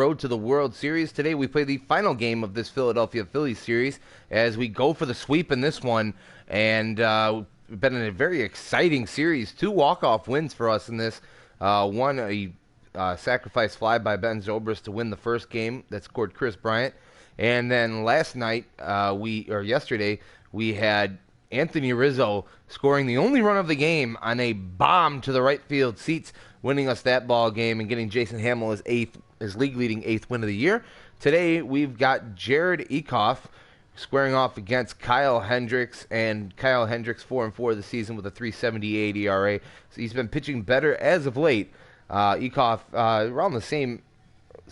Road to the World Series. Today we play the final game of this Philadelphia Phillies series as we go for the sweep in this one. And we've been in a very exciting series. 2 walk-off wins for us in this. One, a sacrifice fly by Ben Zobrist to win the first game that scored Chris Bryant. And then yesterday, we had Anthony Rizzo scoring the only run of the game on a bomb to the right field seats, winning us that ball game and getting Jason Hamill his league-leading 8th win of the year. Today, we've got Jared Ecoff squaring off against Kyle Hendricks, and Kyle Hendricks 4-4 this season with a 3.78 ERA. So he's been pitching better as of late. Ecoff around the same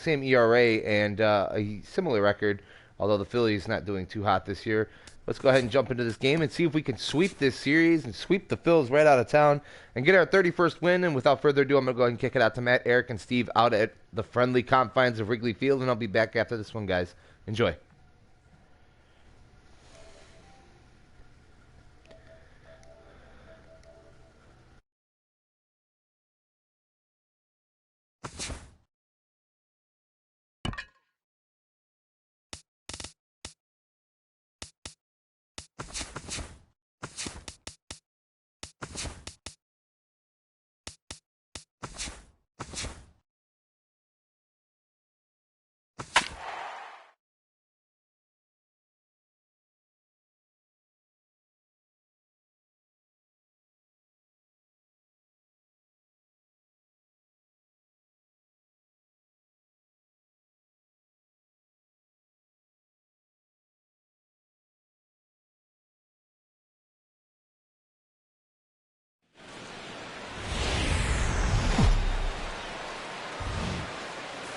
ERA and a similar record, although the Phillies not doing too hot this year. Let's go ahead and jump into this game and see if we can sweep this series and sweep the Phils right out of town and get our 31st win. And without further ado, I'm going to go ahead and kick it out to Matt, Eric, and Steve out at the friendly confines of Wrigley Field, and I'll be back after this one, guys. Enjoy.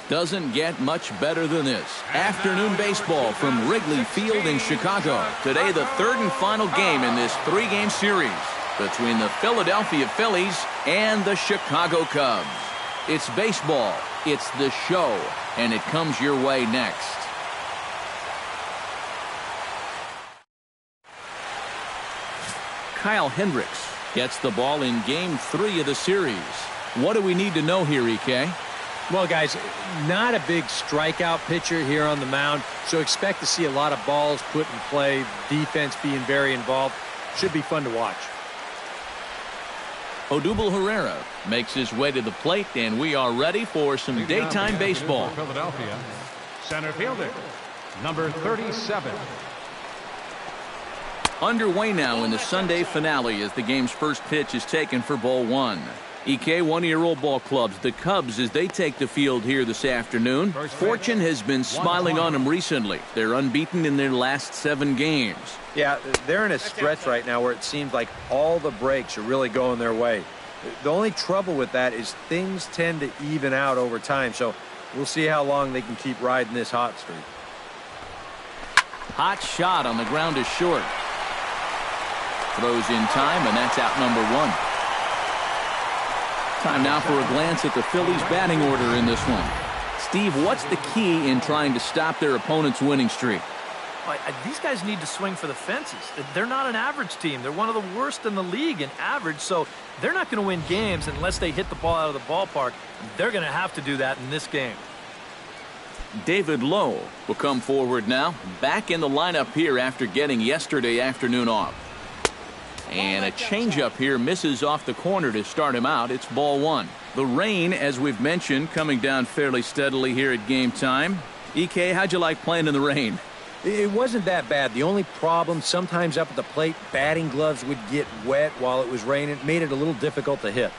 Doesn't get much better than this. Afternoon baseball from Wrigley Field in Chicago. Today, the third and final game in this 3-game series between the Philadelphia Phillies and the Chicago Cubs. It's baseball, it's the show, and it comes your way next. Kyle Hendricks gets the ball in Game 3 of the series. What do we need to know here, EK? Well, guys, not a big strikeout pitcher here on the mound, so expect to see a lot of balls put in play, defense being very involved. Should be fun to watch. Odubel Herrera makes his way to the plate, and we are ready for some daytime baseball. Philadelphia, center fielder, number 37. Underway now in the Sunday finale as the game's first pitch is taken for ball 1. EK, one-year-old ball clubs, the Cubs, as they take the field here this afternoon. Fortune has been smiling on them recently. They're unbeaten in their last 7 games. Yeah, they're in a stretch right now where it seems like all the breaks are really going their way. The only trouble with that is things tend to even out over time, so we'll see how long they can keep riding this hot streak. Hot shot on the ground is short. Throws in time, and that's out number 1. Time now for a glance at the Phillies batting order in this one. Steve, what's the key in trying to stop their opponent's winning streak? These guys need to swing for the fences. They're not an average team. They're one of the worst in the league in average, so they're not going to win games unless they hit the ball out of the ballpark. They're going to have to do that in this game. David Lowe will come forward now, back in the lineup here after getting yesterday afternoon off. And a changeup here misses off the corner to start him out. It's ball 1. The rain, as we've mentioned, coming down fairly steadily here at game time. EK, how'd you like playing in the rain? It wasn't that bad. The only problem, sometimes up at the plate, batting gloves would get wet while it was raining. It made it a little difficult to hit.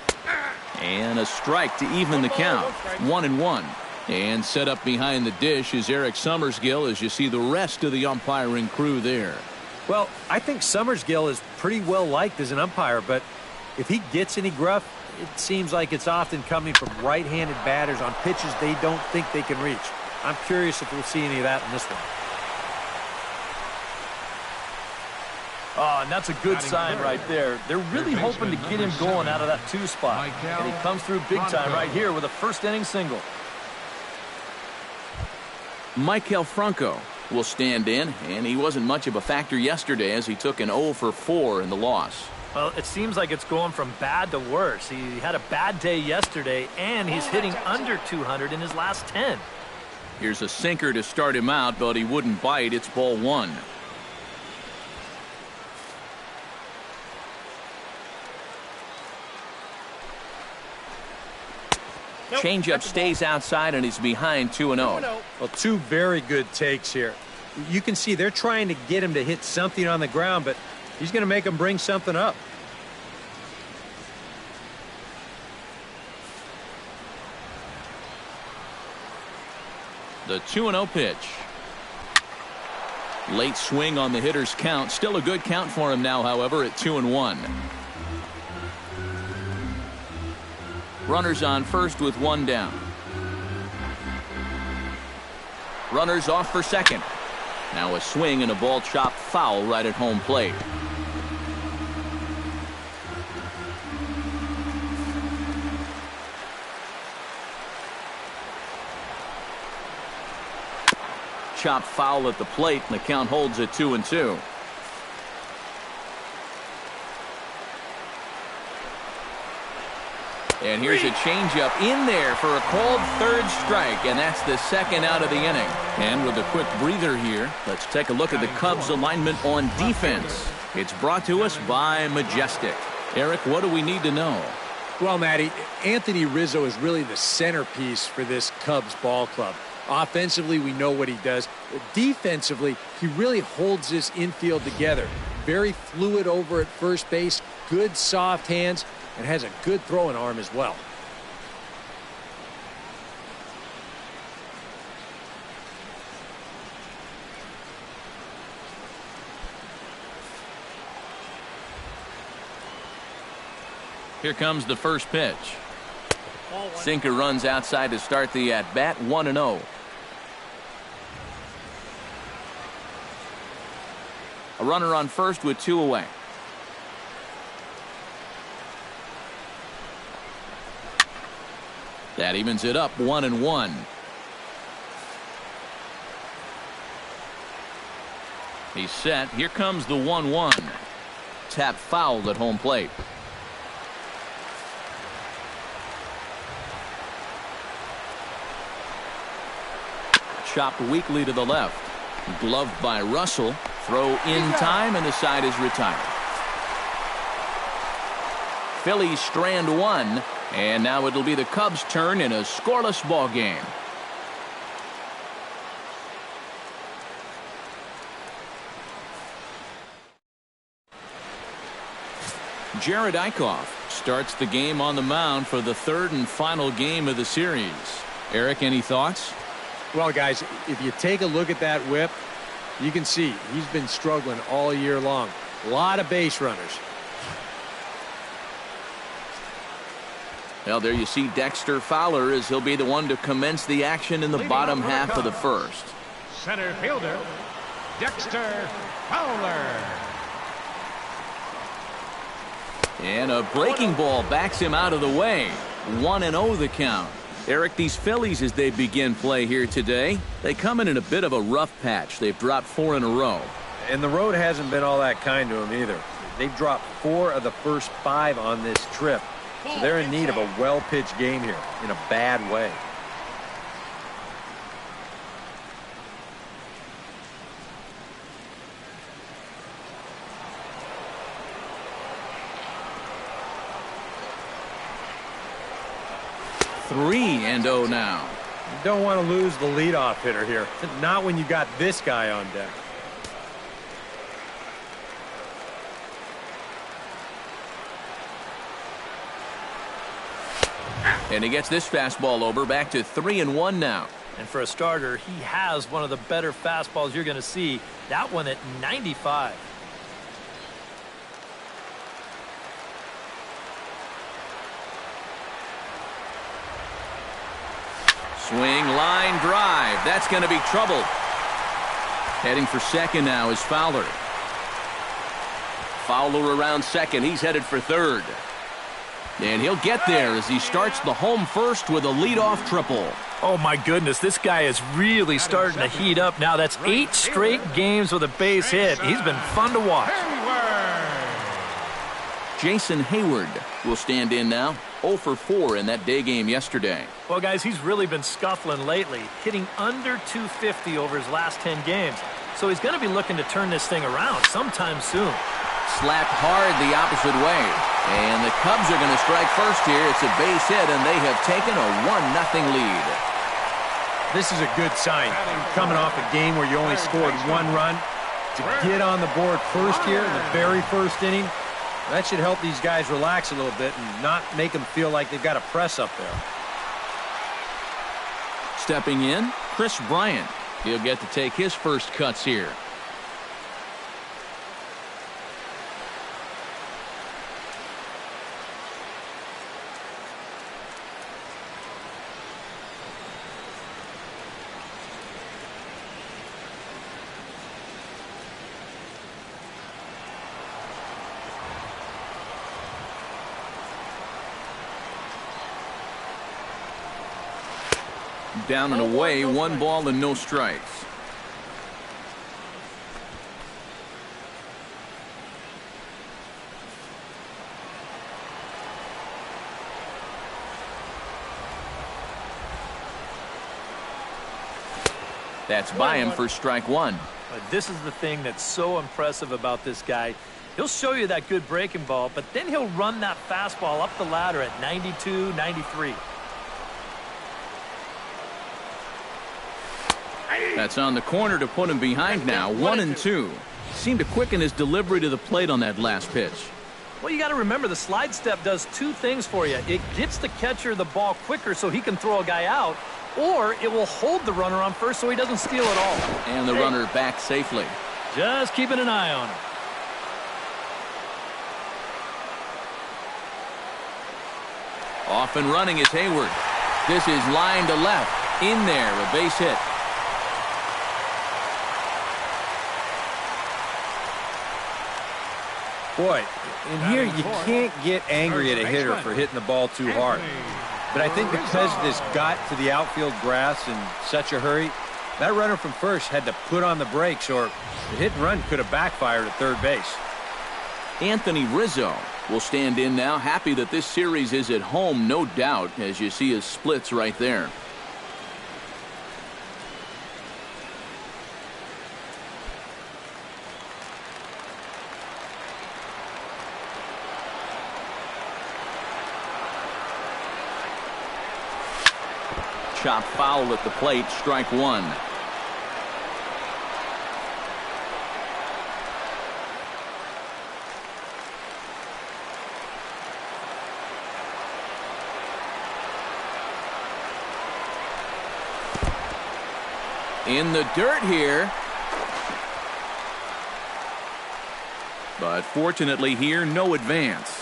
And a strike to even the count. 1-1. And set up behind the dish is Eric Summersgill as you see the rest of the umpiring crew there. Well, I think Summersgill is pretty well liked as an umpire, but if he gets any gruff, it seems like it's often coming from right-handed batters on pitches they don't think they can reach. I'm curious if we'll see any of that in this one. Oh, and that's a good sign right there. They're really hoping to get him going out of that 2 spot. And he comes through big time right here with a first-inning single. Maikel Franco will stand in, and he wasn't much of a factor yesterday as he took an 0 for 4 in the loss. Well, it seems like it's going from bad to worse. He had a bad day yesterday, and he's hitting under 200 in his last 10. Here's a sinker to start him out, but he wouldn't bite. It's ball one. Changeup stays outside and he's behind 2-0. Well, two very good takes here. You can see they're trying to get him to hit something on the ground, but he's going to make him bring something up. The 2-0 pitch. Late swing on the hitter's count. Still a good count for him now, however, at 2-1. Runners on first with one down. Runners off for second. Now a swing and a ball chopped foul right at home plate. Chopped foul at the plate, and the count holds at 2-2. And here's a changeup in there for a called third strike, and that's the second out of the inning. And with a quick breather here, let's take a look at the Cubs alignment on defense. It's brought to us by Majestic. Eric, what do we need to know? Well, Matty, Anthony Rizzo is really the centerpiece for this Cubs ball club. Offensively, we know what he does. Defensively, he really holds this infield together. Very fluid over at first base, good soft hands, and has a good throwing arm as well. Here comes the first pitch. Sinker runs outside to start the at-bat, 1-0. A runner on first with two away. That evens it up, 1-1. He's set. Here comes the 1-1. Tap fouled at home plate. Chopped weakly to the left. Gloved by Russell. Throw in time, and the side is retired. Phillies strand one, and now it'll be the Cubs' turn in a scoreless ball game. Jared Eichhoff starts the game on the mound for the third and final game of the series. Eric, any thoughts? Well, guys, if you take a look at that whip, you can see he's been struggling all year long. A lot of base runners. Well, there you see Dexter Fowler as he'll be the one to commence the action in the bottom half of the first. Center fielder, Dexter Fowler. And a breaking ball backs him out of the way. 1-0 the count. Eric, these Phillies, as they begin play here today, they come in a bit of a rough patch. They've dropped 4 in a row. And the road hasn't been all that kind to them either. They've dropped 4 of the first 5 on this trip. So they're in need of a well-pitched game here in a bad way. Three and 0 now. You don't want to lose the leadoff hitter here. Not when you got this guy on deck. And he gets this fastball over, back to 3-1 now. And for a starter, he has one of the better fastballs you're going to see. That one at 95. Swing, line, drive. That's going to be trouble. Heading for second now is Fowler. Fowler around second. He's headed for third. And he'll get there as he starts the home first with a leadoff triple. Oh, my goodness. This guy is really starting to heat up now. That's 8 straight games with a base hit. He's been fun to watch. Jason Hayward will stand in now. 0 for 4 in that day game yesterday. Well, guys, he's really been scuffling lately, hitting under 250 over his last 10 games. So he's going to be looking to turn this thing around sometime soon. Slapped hard the opposite way. And the Cubs are going to strike first here. It's a base hit, and they have taken a 1-0 lead. This is a good sign. Coming off a game where you only scored 1 run, to get on the board first here in the very first inning, that should help these guys relax a little bit and not make them feel like they've got to press up there. Stepping in, Chris Bryant. He'll get to take his first cuts here. Down and away, 1 ball and no strikes. That's by him for strike 1. This is the thing that's so impressive about this guy. He'll show you that good breaking ball, but then he'll run that fastball up the ladder at 92, 93. That's on the corner to put him behind now. 1-2. Seemed to quicken his delivery to the plate on that last pitch. Well, you got to remember the slide step does 2 things for you. It gets the catcher the ball quicker so he can throw a guy out, or it will hold the runner on first so he doesn't steal it all. And the runner back safely. Just keeping an eye on him. Off and running is Hayward. This is line to left. In there, a base hit. Boy, in here you can't get angry at a hitter for hitting the ball too hard. But I think because this got to the outfield grass in such a hurry, that runner from first had to put on the brakes, or the hit and run could have backfired at third base. Anthony Rizzo will stand in now. Happy that this series is at home, no doubt, as you see his splits right there. Chop foul at the plate, strike 1. In the dirt here. But fortunately here, no advance.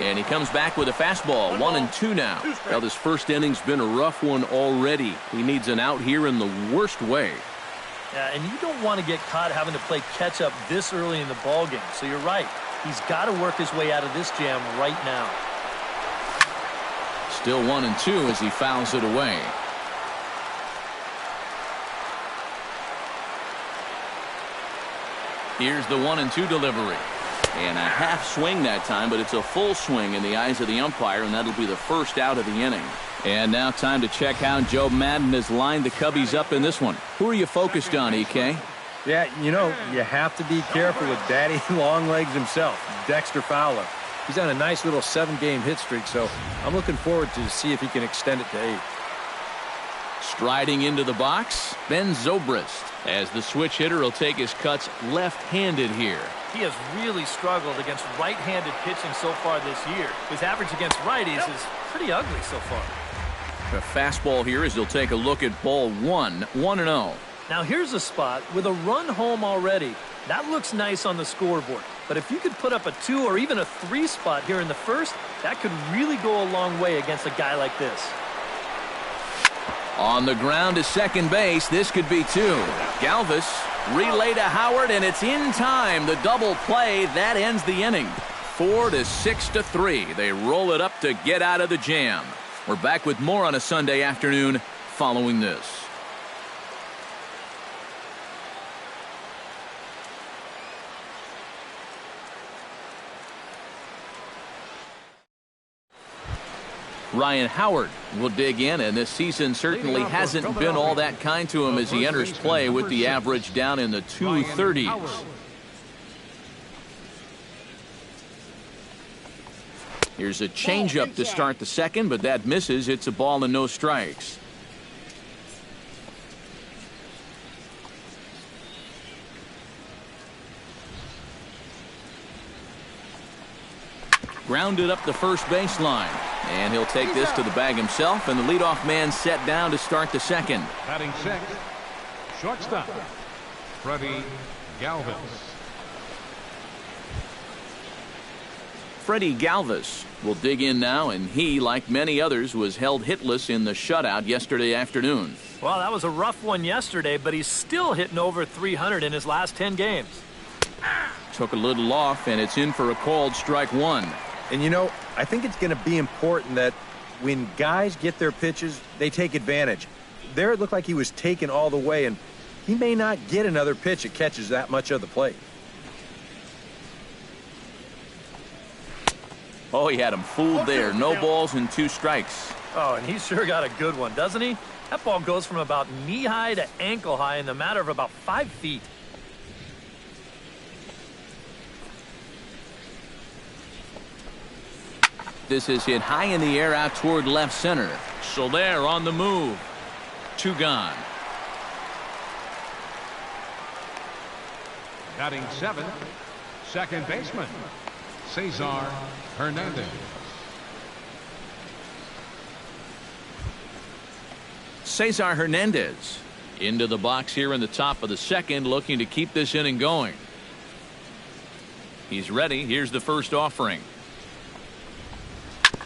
And he comes back with a fastball. 1-2 now. Well, this first inning's been a rough one already. He needs an out here in the worst way. Yeah, and you don't want to get caught having to play catch up this early in the ball game. So you're right. He's got to work his way out of this jam right now. Still 1-2 as he fouls it away. Here's the 1-2 delivery. And a half swing that time, but it's a full swing in the eyes of the umpire, and that'll be the first out of the inning. And now time to check how Joe Madden has lined the Cubbies up in this one. Who are you focused on, EK? Yeah, you know, you have to be careful with Daddy Longlegs himself, Dexter Fowler. He's on a nice little 7-game hit streak, so I'm looking forward to see if he can extend it to 8. Striding into the box, Ben Zobrist, as the switch hitter will take his cuts left-handed here. He has really struggled against right-handed pitching so far this year. His average against righties is pretty ugly so far. A fastball here as he'll take a look at ball 1, 1-0. Now here's a spot with a run home already. That looks nice on the scoreboard. But if you could put up a 2 or even a 3 spot here in the first, that could really go a long way against a guy like this. On the ground to second base, this could be 2. Galvis, relay to Howard, and it's in time. The double play, that ends the inning. 4-6-3. They roll it up to get out of the jam. We're back with more on a Sunday afternoon following this. Ryan Howard will dig in, and this season certainly hasn't been all that kind to him as he enters play with the average down in the 230s. Here's a changeup to start the second, but that misses. It's a ball and no strikes. Grounded up the first baseline, and he'll take this to the bag himself, and the leadoff man set down to start the second. Batting sixth, shortstop, Freddie Galvis. Freddie Galvis will dig in now, and he, like many others, was held hitless in the shutout yesterday afternoon. Well, that was a rough one yesterday, but he's still hitting over 300 in his last 10 games. Took a little off, and it's in for a called strike one. And, you know, I think it's going to be important that when guys get their pitches, they take advantage. There it looked like he was taken all the way, and he may not get another pitch that catches that much of the plate. Oh, he had him fooled there. No balls and 2 strikes. Oh, and he sure got a good one, doesn't he? That ball goes from about knee-high to ankle-high in the matter of about 5 feet. This is hit high in the air out toward left center. Soler on the move. 2 gone. Batting seventh, second baseman, Cesar Hernandez. Cesar Hernandez into the box here in the top of the second, looking to keep this inning going. He's ready. Here's the first offering.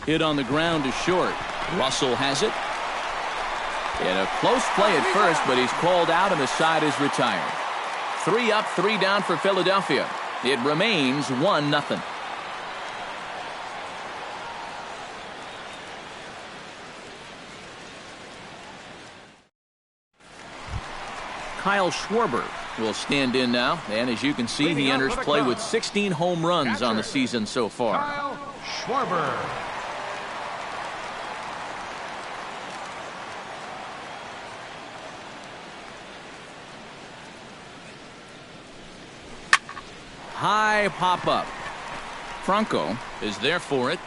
Hit on the ground to short. Russell has it. And a close play at first, but he's called out and the side is retired. 3 up, 3 down for Philadelphia. It remains 1-0. Kyle Schwarber will stand in now, and as you can see, he enters play with 16 home runs on the season so far. Kyle Schwarber. High pop-up. Franco is there for it.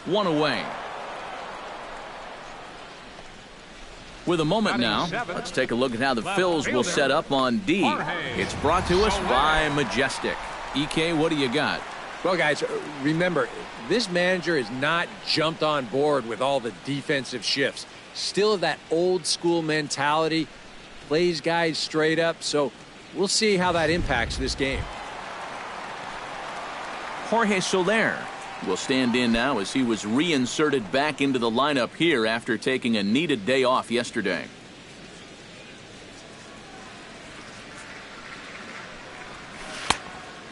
1 away. With a moment now, let's take a look at how the Phils will set up on D. It's brought to us by Majestic. EK, what do you got? Well, guys, remember, this manager has not jumped on board with all the defensive shifts. Still that old school mentality, plays guys straight up, so we'll see how that impacts this game. Jorge Soler will stand in now as he was reinserted back into the lineup here after taking a needed day off yesterday.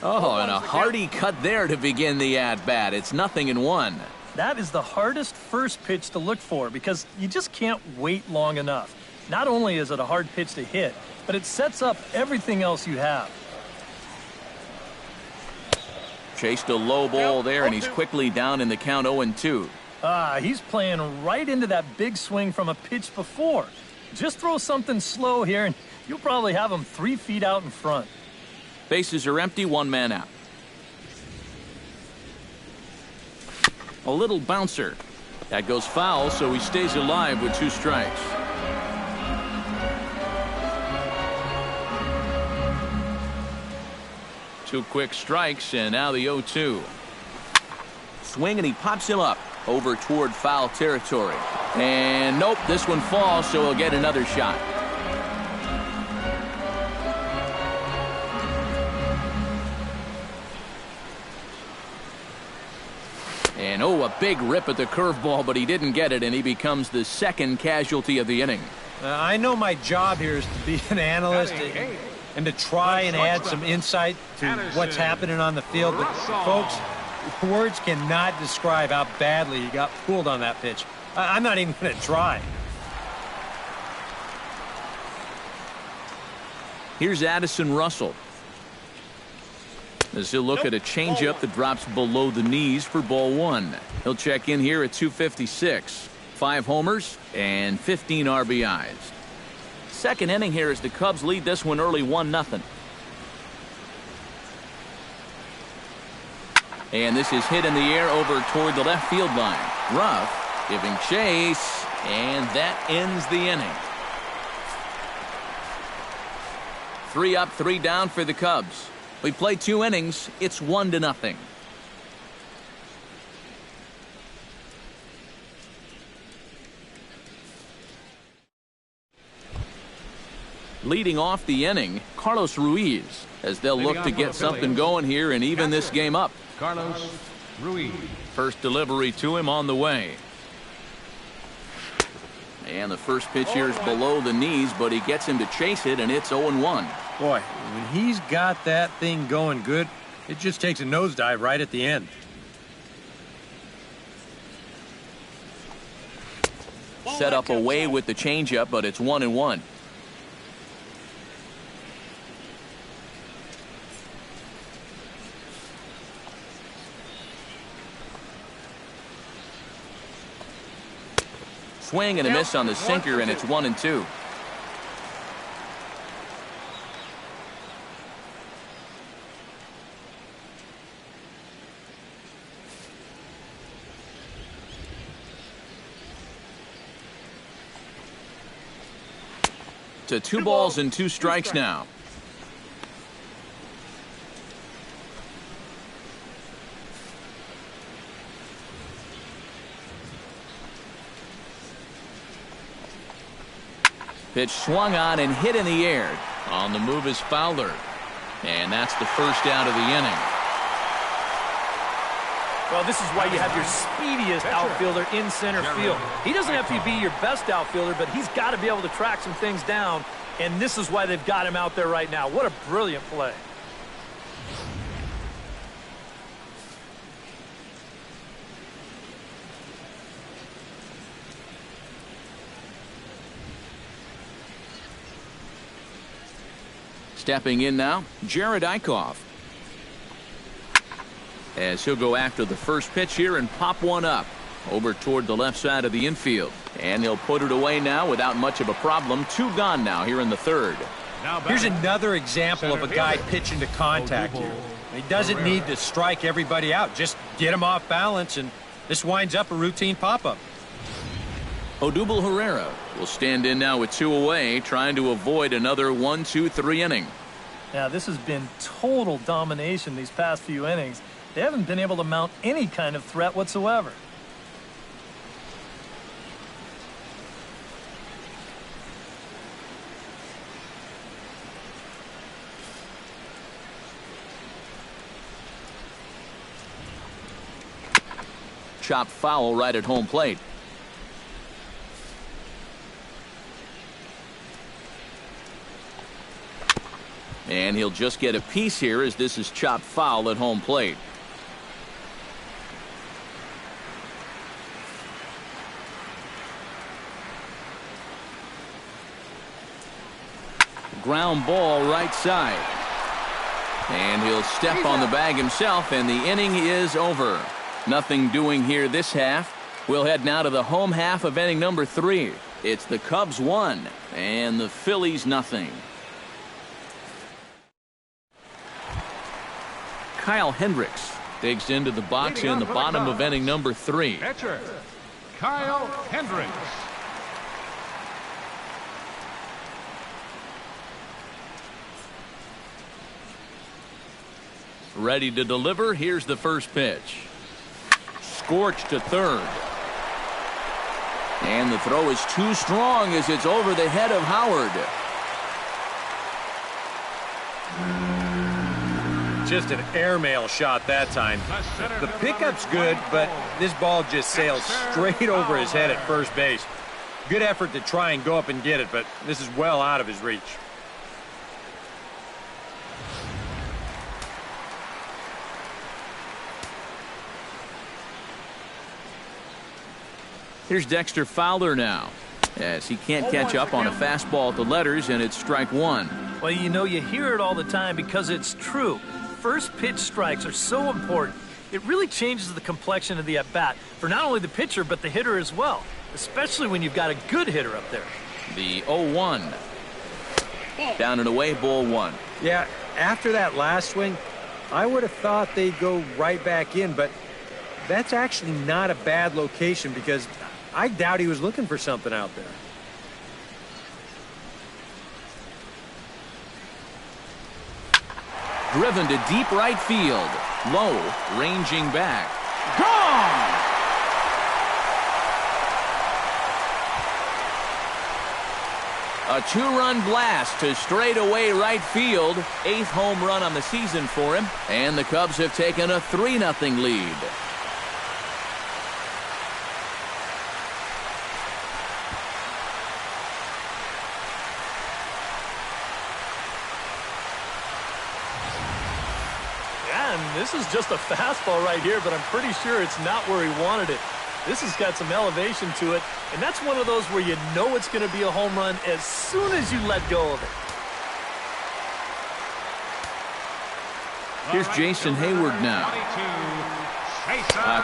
Oh, and a hearty cut there to begin the at-bat. It's 0-1. That is the hardest first pitch to look for because you just can't wait long enough. Not only is it a hard pitch to hit, but it sets up everything else you have. Chased a low ball there, and he's quickly down in the count 0-2. He's playing right into that big swing from a pitch before. Just throw something slow here, and you'll probably have him 3 feet out in front. Bases are empty, 1 man out. A little bouncer. That goes foul, so he stays alive with 2 strikes. Two quick strikes, and now the 0-2. Swing, and he pops him up over toward foul territory. And nope, this one falls, so he'll get another shot. And oh, a big rip at the curveball, but he didn't get it, and he becomes the second casualty of the inning. I know my job here is to be an analyst and to try and add some insight to what's happening on the field. But, folks, words cannot describe how badly he got fooled on that pitch. I'm not even going to try. Here's Addison Russell. As he'll look at a changeup that drops below the knees for ball one. He'll check in here at 256. 5 homers and 15 RBIs. Second inning here as the Cubs lead this one early 1-0. And this is hit in the air over toward the left field line. Ruff giving chase, and that ends the inning. 3 up, 3 down for the Cubs. We play 2 innings. It's 1-0. Leading off the inning, Carlos Ruiz, as they'll look to get something going here and even this game up. Carlos Ruiz. First delivery to him on the way. And the first pitch here is below the knees, but he gets him to chase it, and it's 0-1. Boy, when he's got that thing going good, it just takes a nosedive right at the end. Set up away with the changeup, but it's 1-1. Swing and a miss on the sinker, and it's 1-2. To 2 balls and 2 strikes now. Pitch swung on and hit in the air. On the move is Fowler. And that's the first out of the inning. Well, this is why you have your speediest outfielder in center field. He doesn't have to be your best outfielder, but he's got to be able to track some things down, and this is why they've got him out there right now. What a brilliant play. Stepping in now, Jared Eichhoff. As he'll go after the first pitch here and pop one up over toward the left side of the infield. And he'll put it away now without much of a problem. 2 gone now here in the third. Here's another example of a guy pitching to contact here. He doesn't need to strike everybody out. Just get him off balance, and this winds up a routine pop-up. Odubel Herrera will stand in now with 2 away, trying to avoid another 1-2-3 inning. Yeah, this has been total domination these past few innings. They haven't been able to mount any kind of threat whatsoever. Chopped foul right at home plate. And he'll just get a piece here as this is chopped foul at home plate. Ground ball right side. And he'll step on the bag himself, and the inning is over. Nothing doing here this half. We'll head now to the home half of inning number 3. It's the Cubs 1 and the Phillies nothing. Kyle Hendricks digs into the box in the bottom of inning number 3. Pitcher, Kyle Hendricks. Ready to deliver. Here's the first pitch. Scorched to third. And the throw is too strong as it's over the head of Howard. Just an airmail shot that time. The pickup's good, but this ball just sails straight over his head at first base. Good effort to try and go up and get it, but this is well out of his reach. Here's Dexter Fowler now, as he can't catch up on a fastball at the letters, and it's strike 1. Well, you know, you hear it all the time because it's true. first pitch strikes are so important. It really changes the complexion of the at-bat for not only the pitcher but the hitter as well, especially when you've got a good hitter up there. The 0-1. Down and away, ball one. Yeah, after that last swing, I would have thought they'd go right back in, but that's actually not a bad location because I doubt he was looking for something out there. Driven to deep right field. Low, ranging back. Gone! A two-run blast to straightaway right field. 8th home run on the season for him. And the Cubs have taken a 3-0 lead. This is just a fastball right here, but I'm pretty sure it's not where he wanted it. This has got some elevation to it, and that's one of those where you know it's going to be a home run as soon as you let go of it. Here's Jason Hayward now.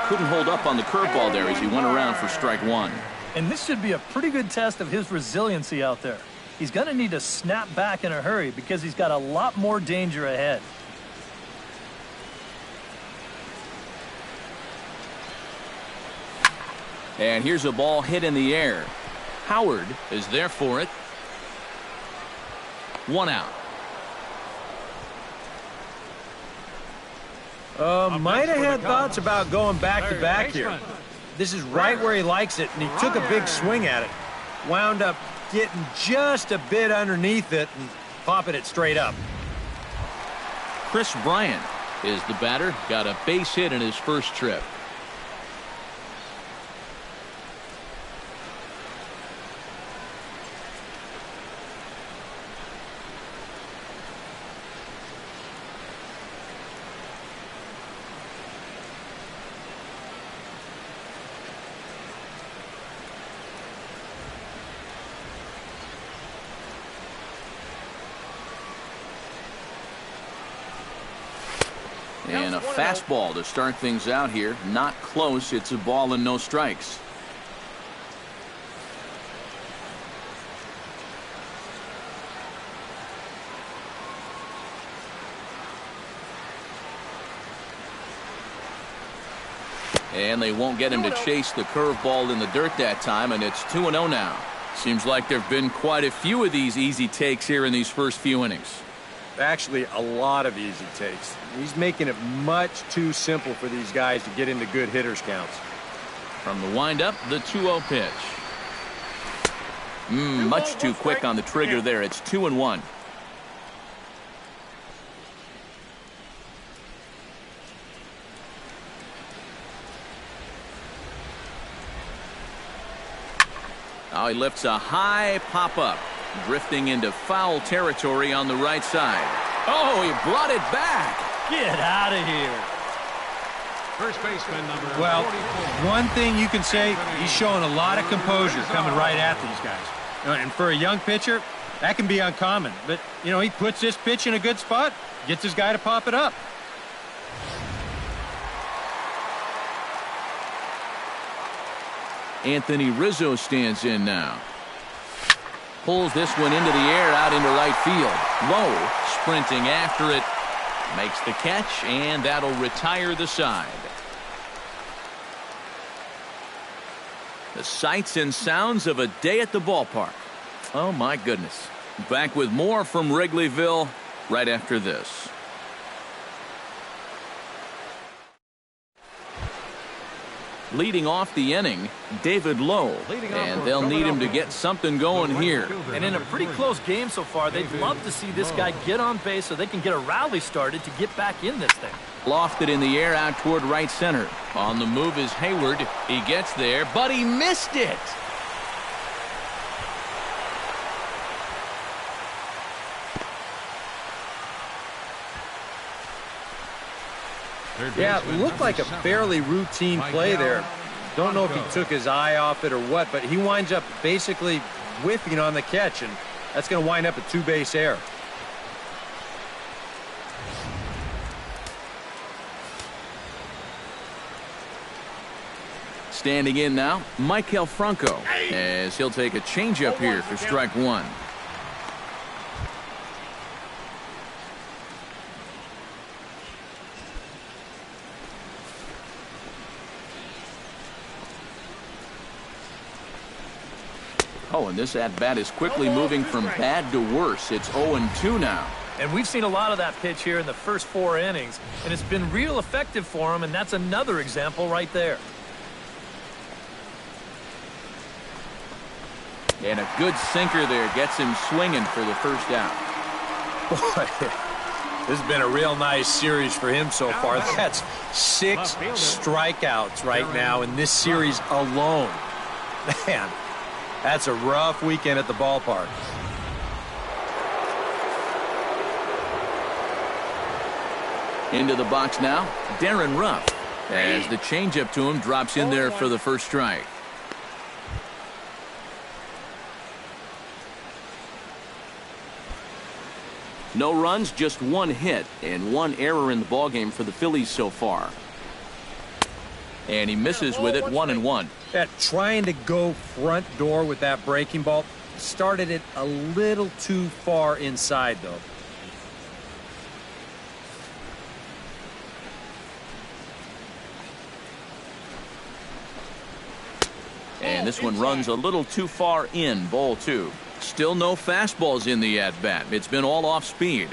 Couldn't hold up on the curveball there as he went around for strike one. And this should be a pretty good test of his resiliency out there. He's going to need to snap back in a hurry because he's got a lot more danger ahead. And here's a ball hit in the air. Howard is there for it. 1 out. Might have had thoughts about going back-to-back here. This is right where he likes it, and he took a big swing at it. Wound up getting just a bit underneath it and popping it straight up. Chris Bryant is the batter. Got a base hit in his first trip. And a fastball to start things out here. Not close. It's a ball and no strikes. And they won't get him to chase the curveball in the dirt that time, and it's 2-0 now. Seems like there have been quite a few of these easy takes here in these first few innings. Actually, a lot of easy takes. He's making it much too simple for these guys to get into good hitters counts. From the windup, the 2-0 pitch. Much too quick on the trigger there. It's 2-1. Now he lifts a high pop-up. Drifting into foul territory on the right side. Oh, he brought it back. Get out of here. First baseman number 44. Well, one thing you can say, he's showing a lot of composure coming right at these guys. And for a young pitcher, that can be uncommon. But, he puts this pitch in a good spot, gets his guy to pop it up. Anthony Rizzo stands in now. Pulls this one into the air out into right field. Low, sprinting after it. Makes the catch, and that'll retire the side. The sights and sounds of a day at the ballpark. Oh, my goodness. Back with more from Wrigleyville right after this. Leading off the inning, David Lowe, and they'll need him to get something going here. And in a pretty close game so far, they'd love to see this guy get on base so they can get a rally started to get back in this thing. Lofted in the air out toward right center. On the move is Hayward. He gets there, but he missed it. Yeah, it looked like a fairly routine play there. Don't know if he took his eye off it or what, but he winds up basically whiffing on the catch, and that's going to wind up a two-base error. Standing in now, Michael Franco, as he'll take a changeup here for strike one. Oh, and this at-bat is quickly moving from bad to worse. It's 0-2 now. And we've seen a lot of that pitch here in the first 4 innings, and it's been real effective for him, and that's another example right there. And a good sinker there gets him swinging for the first out. Boy, this has been a real nice series for him so far. That's 6 strikeouts right now in this series alone. Man, that's a rough weekend at the ballpark. Into the box now, Darren Ruff, as the changeup to him drops in there for the first strike. No runs, just 1 hit, and 1 error in the ballgame for the Phillies so far. And he misses with it, 1-1. Yeah, trying to go front door with that breaking ball. Started it a little too far inside, though. And this one runs a little too far in, ball 2. Still no fastballs in the at-bat. It's been all off speed.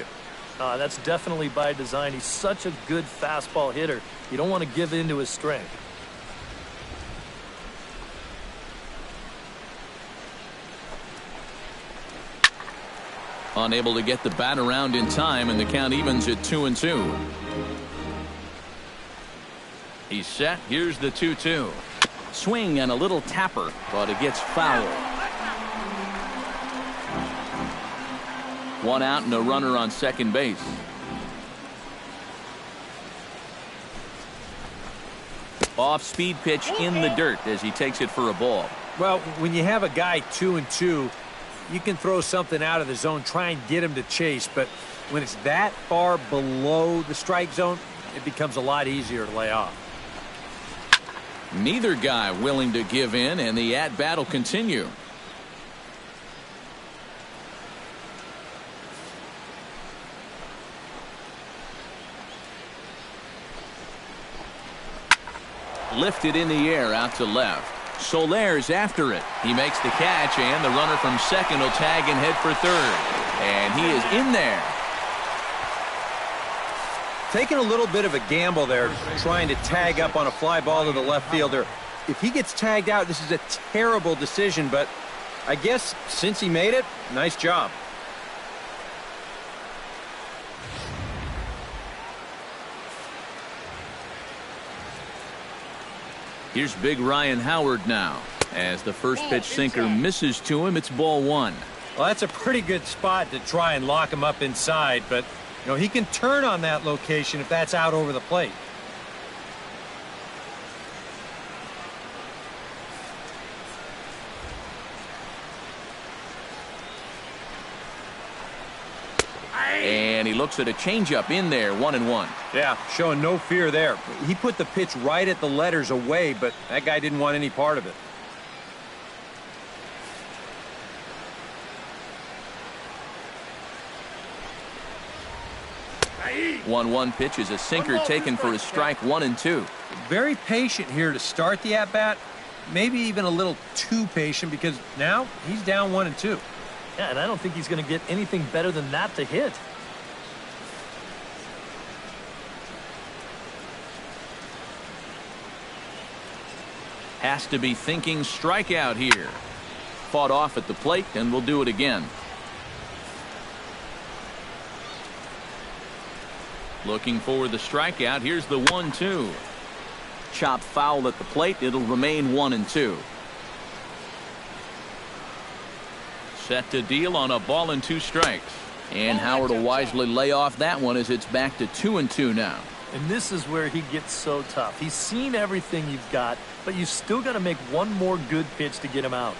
That's definitely by design. He's such a good fastball hitter. You don't want to give in to his strength. Unable to get the bat around in time, and the count evens at 2-2. He's set. Here's the 2-2. Swing and a little tapper, but it gets foul. 1 out and a runner on second base. Off-speed pitch in the dirt as he takes it for a ball. Well, when you have a guy 2-2, you can throw something out of the zone, try and get him to chase, but when it's that far below the strike zone, it becomes a lot easier to lay off. Neither guy willing to give in, and the at-bat will continue. Lifted in the air out to left. Soler's after it. He makes the catch, and the runner from second will tag and head for third. And he is in there. Taking a little bit of a gamble there, trying to tag up on a fly ball to the left fielder. If he gets tagged out, this is a terrible decision, but I guess since he made it, nice job. Here's big Ryan Howard now. As the first pitch sinker misses to him, it's ball 1. Well, that's a pretty good spot to try and lock him up inside, but you know, he can turn on that location if that's out over the plate. And he looks at a changeup in there, 1-1. Yeah, showing no fear there. He put the pitch right at the letters away, but that guy didn't want any part of it. One pitch is a sinker taken for a strike, 1-2. Very patient here to start the at-bat. Maybe even a little too patient because now he's down 1-2. Yeah, and I don't think he's going to get anything better than that to hit. Has to be thinking strikeout here. Fought off at the plate, and will do it again. Looking for the strikeout. Here's the 1-2. Chop foul at the plate. It'll remain 1-2. Set to deal on a ball and 2 strikes. And Howard will wisely lay off that one as it's back to 2-2 now. And this is where he gets so tough. He's seen everything you've got, but you still got to make one more good pitch to get him out.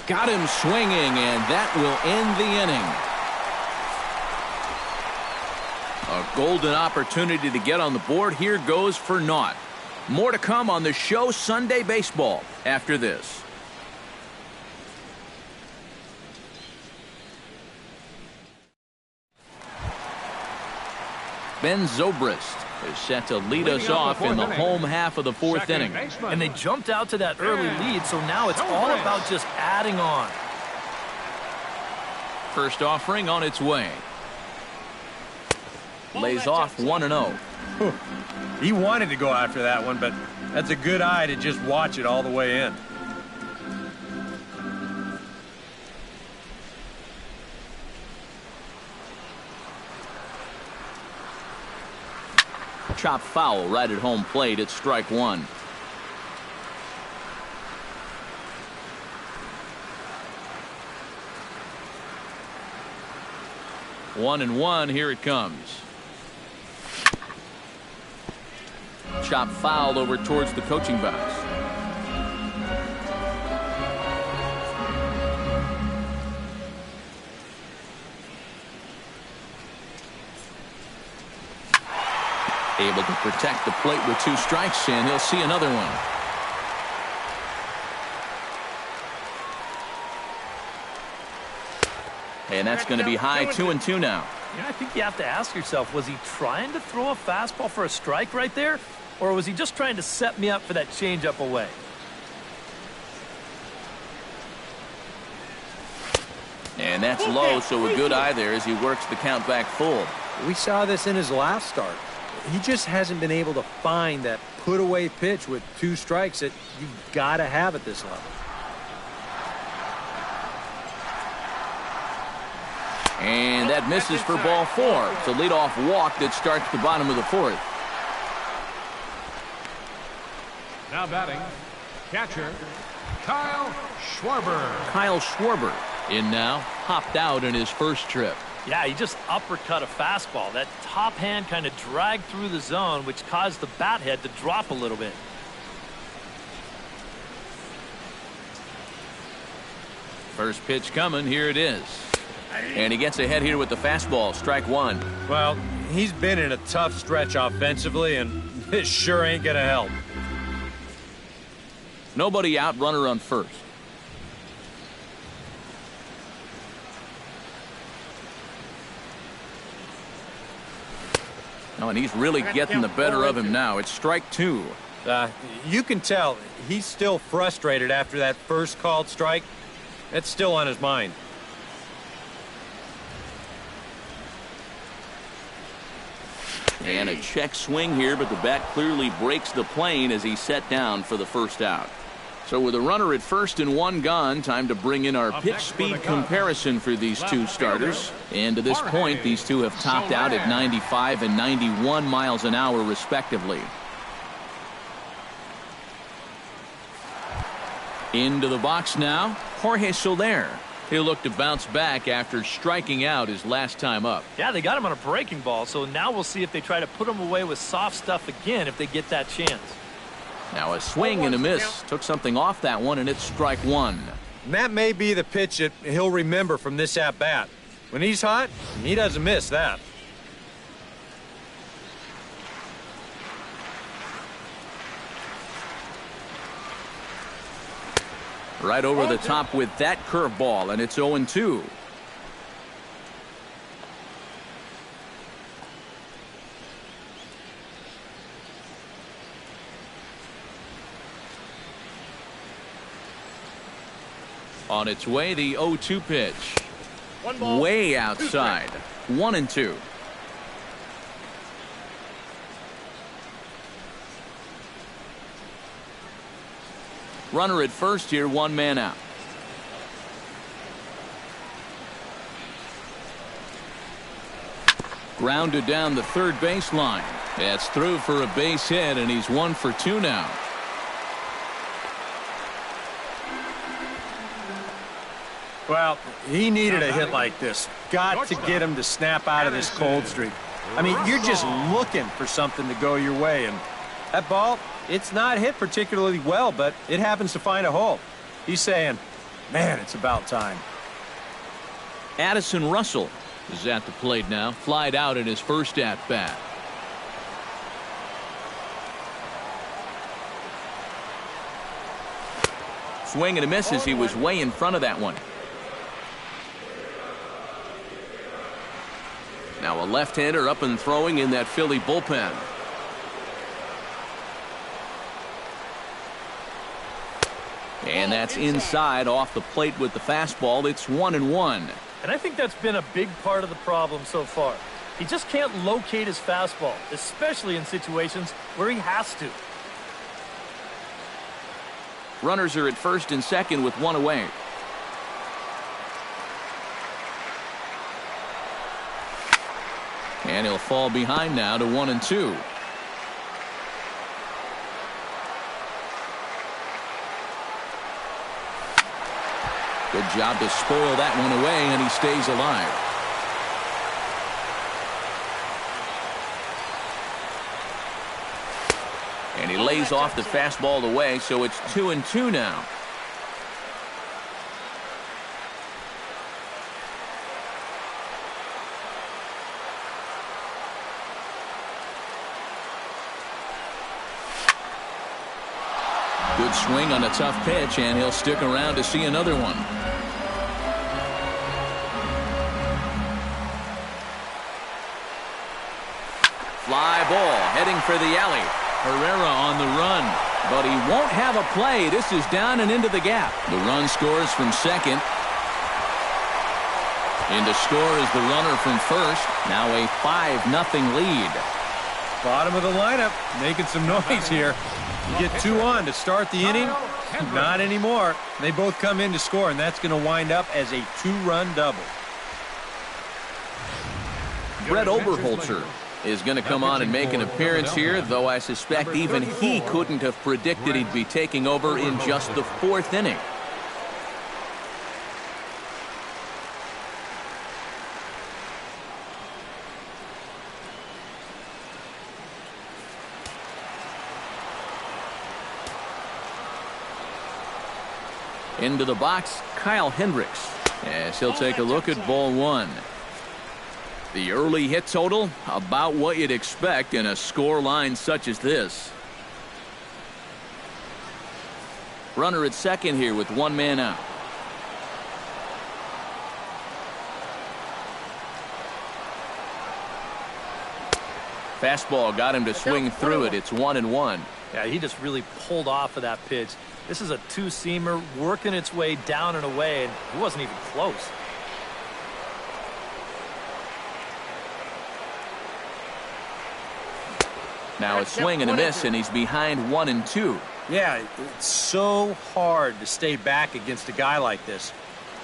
Got him swinging, and that will end the inning. A golden opportunity to get on the board. Here goes for naught. More to come on the show Sunday Baseball after this. Ben Zobrist is set to lead us off in the home half of the fourth inning. And they jumped out to that early lead, so now it's all about just adding on. First offering on its way. Lays off 1-0. He wanted to go after that one, but that's a good eye to just watch it all the way in. Chop foul right at home plate. It's strike one. One and one. Here it comes. Chop foul over towards the coaching box. Able to protect the plate with 2 strikes, and he'll see another one. And that's going to be high. 2-2 now. I think you have to ask yourself, was he trying to throw a fastball for a strike right there? Or was he just trying to set me up for that changeup away? And that's low, so a good eye there as he works the count back full. We saw this in his last start. He just hasn't been able to find that put-away pitch with 2 strikes that you've got to have at this level. And that misses for ball 4. It's a leadoff walk that starts the bottom of the 4th. Now batting, catcher, Kyle Schwarber. Kyle Schwarber in now, hopped out in his first trip. Yeah, he just uppercut a fastball. That top hand kind of dragged through the zone, which caused the bat head to drop a little bit. First pitch coming. Here it is. And he gets ahead here with the fastball. Strike one. Well, he's been in a tough stretch offensively, and this sure ain't going to help. Nobody out, runner on first. Oh, and he's really getting the better of him now. It's strike two. You can tell he's still frustrated after that first called strike. It's still on his mind. And a check swing here, but the bat clearly breaks the plane as he's set down for the first out. So with a runner at first and one gone, time to bring in our pitch speed comparison for these two starters. And to this point, these two have topped out at 95 and 91 miles an hour respectively. Into the box now, Jorge Soler. He'll look to bounce back after striking out his last time up. Yeah, they got him on a breaking ball, so now we'll see if they try to put him away with soft stuff again if they get that chance. Now a swing and a miss. Took something off that one, and it's strike one. And that may be the pitch that he'll remember from this at-bat. When he's hot, he doesn't miss that. Right over the top with that curveball, and it's 0-2. On its way, the 0-2 pitch. Way outside. 1-2. Runner at first here, one man out. Grounded down the third baseline. That's through for a base hit, and he's 1 for 2 now. Well, he needed a hit like this. Got to get him to snap out of this cold streak. I mean, you're just looking for something to go your way, and that ball, it's not hit particularly well, but it happens to find a hole. He's saying, man, it's about time. Addison Russell is at the plate now. Flied out in his first at bat. Swing and a miss as he was way in front of that one. Now a left-hander up and throwing in that Philly bullpen. And that's inside off the plate with the fastball. It's 1-1. And I think that's been a big part of the problem so far. He just can't locate his fastball, especially in situations where he has to. Runners are at first and second with one away. And he'll fall behind now to 1-2. Good job to spoil that one away, and he stays alive. And he lays off the fastball away, so it's 2-2 now. Good swing on a tough pitch, and he'll stick around to see another one. Fly ball heading for the alley. Herrera on the run, but he won't have a play. This is down and into the gap. The run scores from second. In to score is the runner from first. Now a 5-0 lead. Bottom of the lineup, making some noise here. You get 2 on to start the inning. Not anymore. They both come in to score, and that's going to wind up as a 2-run double. Brett Oberholzer is going to come on and make an appearance here, though I suspect even he couldn't have predicted he'd be taking over in just the 4th inning. Into the box, Kyle Hendricks, as he'll take a look at ball 1. The early hit total, about what you'd expect in a score line such as this. Runner at second here with 1 man out. Fastball got him to swing through it. It's 1-1. Yeah, he just really pulled off of that pitch. This is a 2-seamer working its way down and away, and he wasn't even close. Now a swing and a miss, and he's behind 1-2. Yeah, it's so hard to stay back against a guy like this.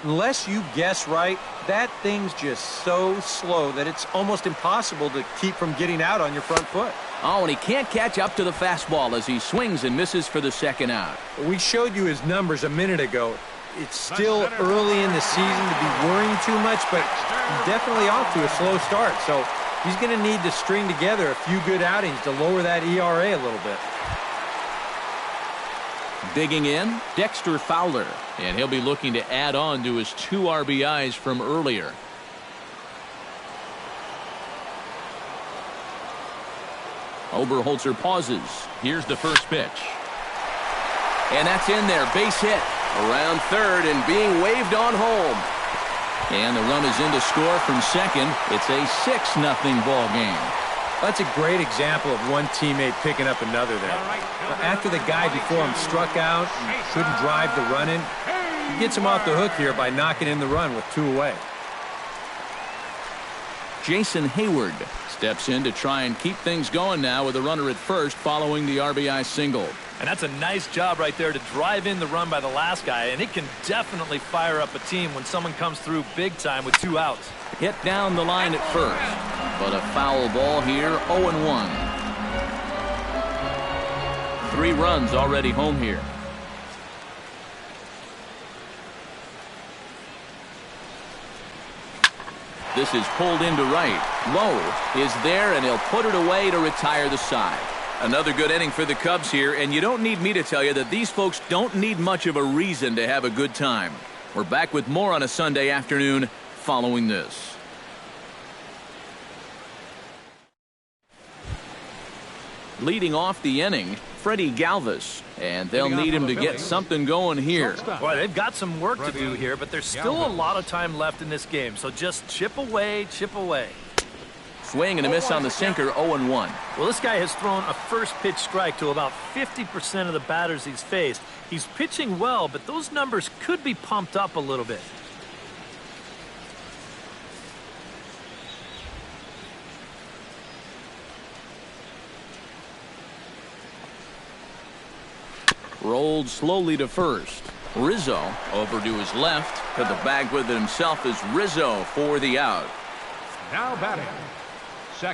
Unless you guess right, that thing's just so slow that it's almost impossible to keep from getting out on your front foot. Oh, and he can't catch up to the fastball as he swings and misses for the second out. We showed you his numbers a minute ago. It's still early in the season to be worrying too much, but he's definitely off to a slow start. So he's going to need to string together a few good outings to lower that ERA a little bit. Digging in, Dexter Fowler, and he'll be looking to add on to his 2 RBIs from earlier. Oberholzer pauses. Here's the first pitch. And that's in there. Base hit. Around third and being waved on home. And the run is in to score from second. It's a 6-0 ball game. That's a great example of one teammate picking up another there. After the guy before him struck out and couldn't drive the run in, he gets him off the hook here by knocking in the run with 2 away. Jason Hayward steps in to try and keep things going now with a runner at first following the RBI single. And that's a nice job right there to drive in the run by the last guy, and it can definitely fire up a team when someone comes through big time with 2 outs. Hit down the line at first, but a foul ball here, 0-1. 3 runs already home here. This is pulled into right. Lowe is there, and he'll put it away to retire the side. Another good inning for the Cubs here, and you don't need me to tell you that these folks don't need much of a reason to have a good time. We're back with more on a Sunday afternoon following this. Leading off the inning, Freddie Galvis. And they'll need him to get something going here. Boy, they've got some work to do here, but there's still a lot of time left in this game. So just chip away, chip away. Swing and a miss on the sinker, 0-1. Well, this guy has thrown a first pitch strike to about 50% of the batters he's faced. He's pitching well, but those numbers could be pumped up a little bit. Rolled slowly to first. Rizzo over to his left. To the bag with it himself is Rizzo for the out. Now batting.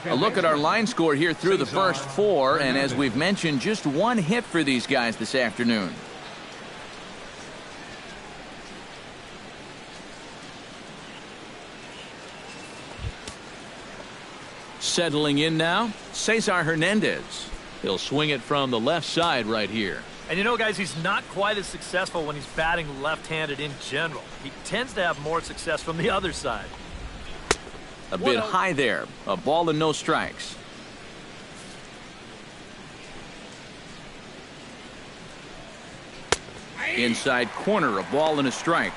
A look at our line score here through the first 4, and as we've mentioned, just 1 hit for these guys this afternoon. Settling in now, Cesar Hernandez. He'll swing it from the left side right here. And you know, guys, he's not quite as successful when he's batting left-handed in general. He tends to have more success from the other side. A bit high there. A ball and no strikes. Inside corner, a ball and a strike.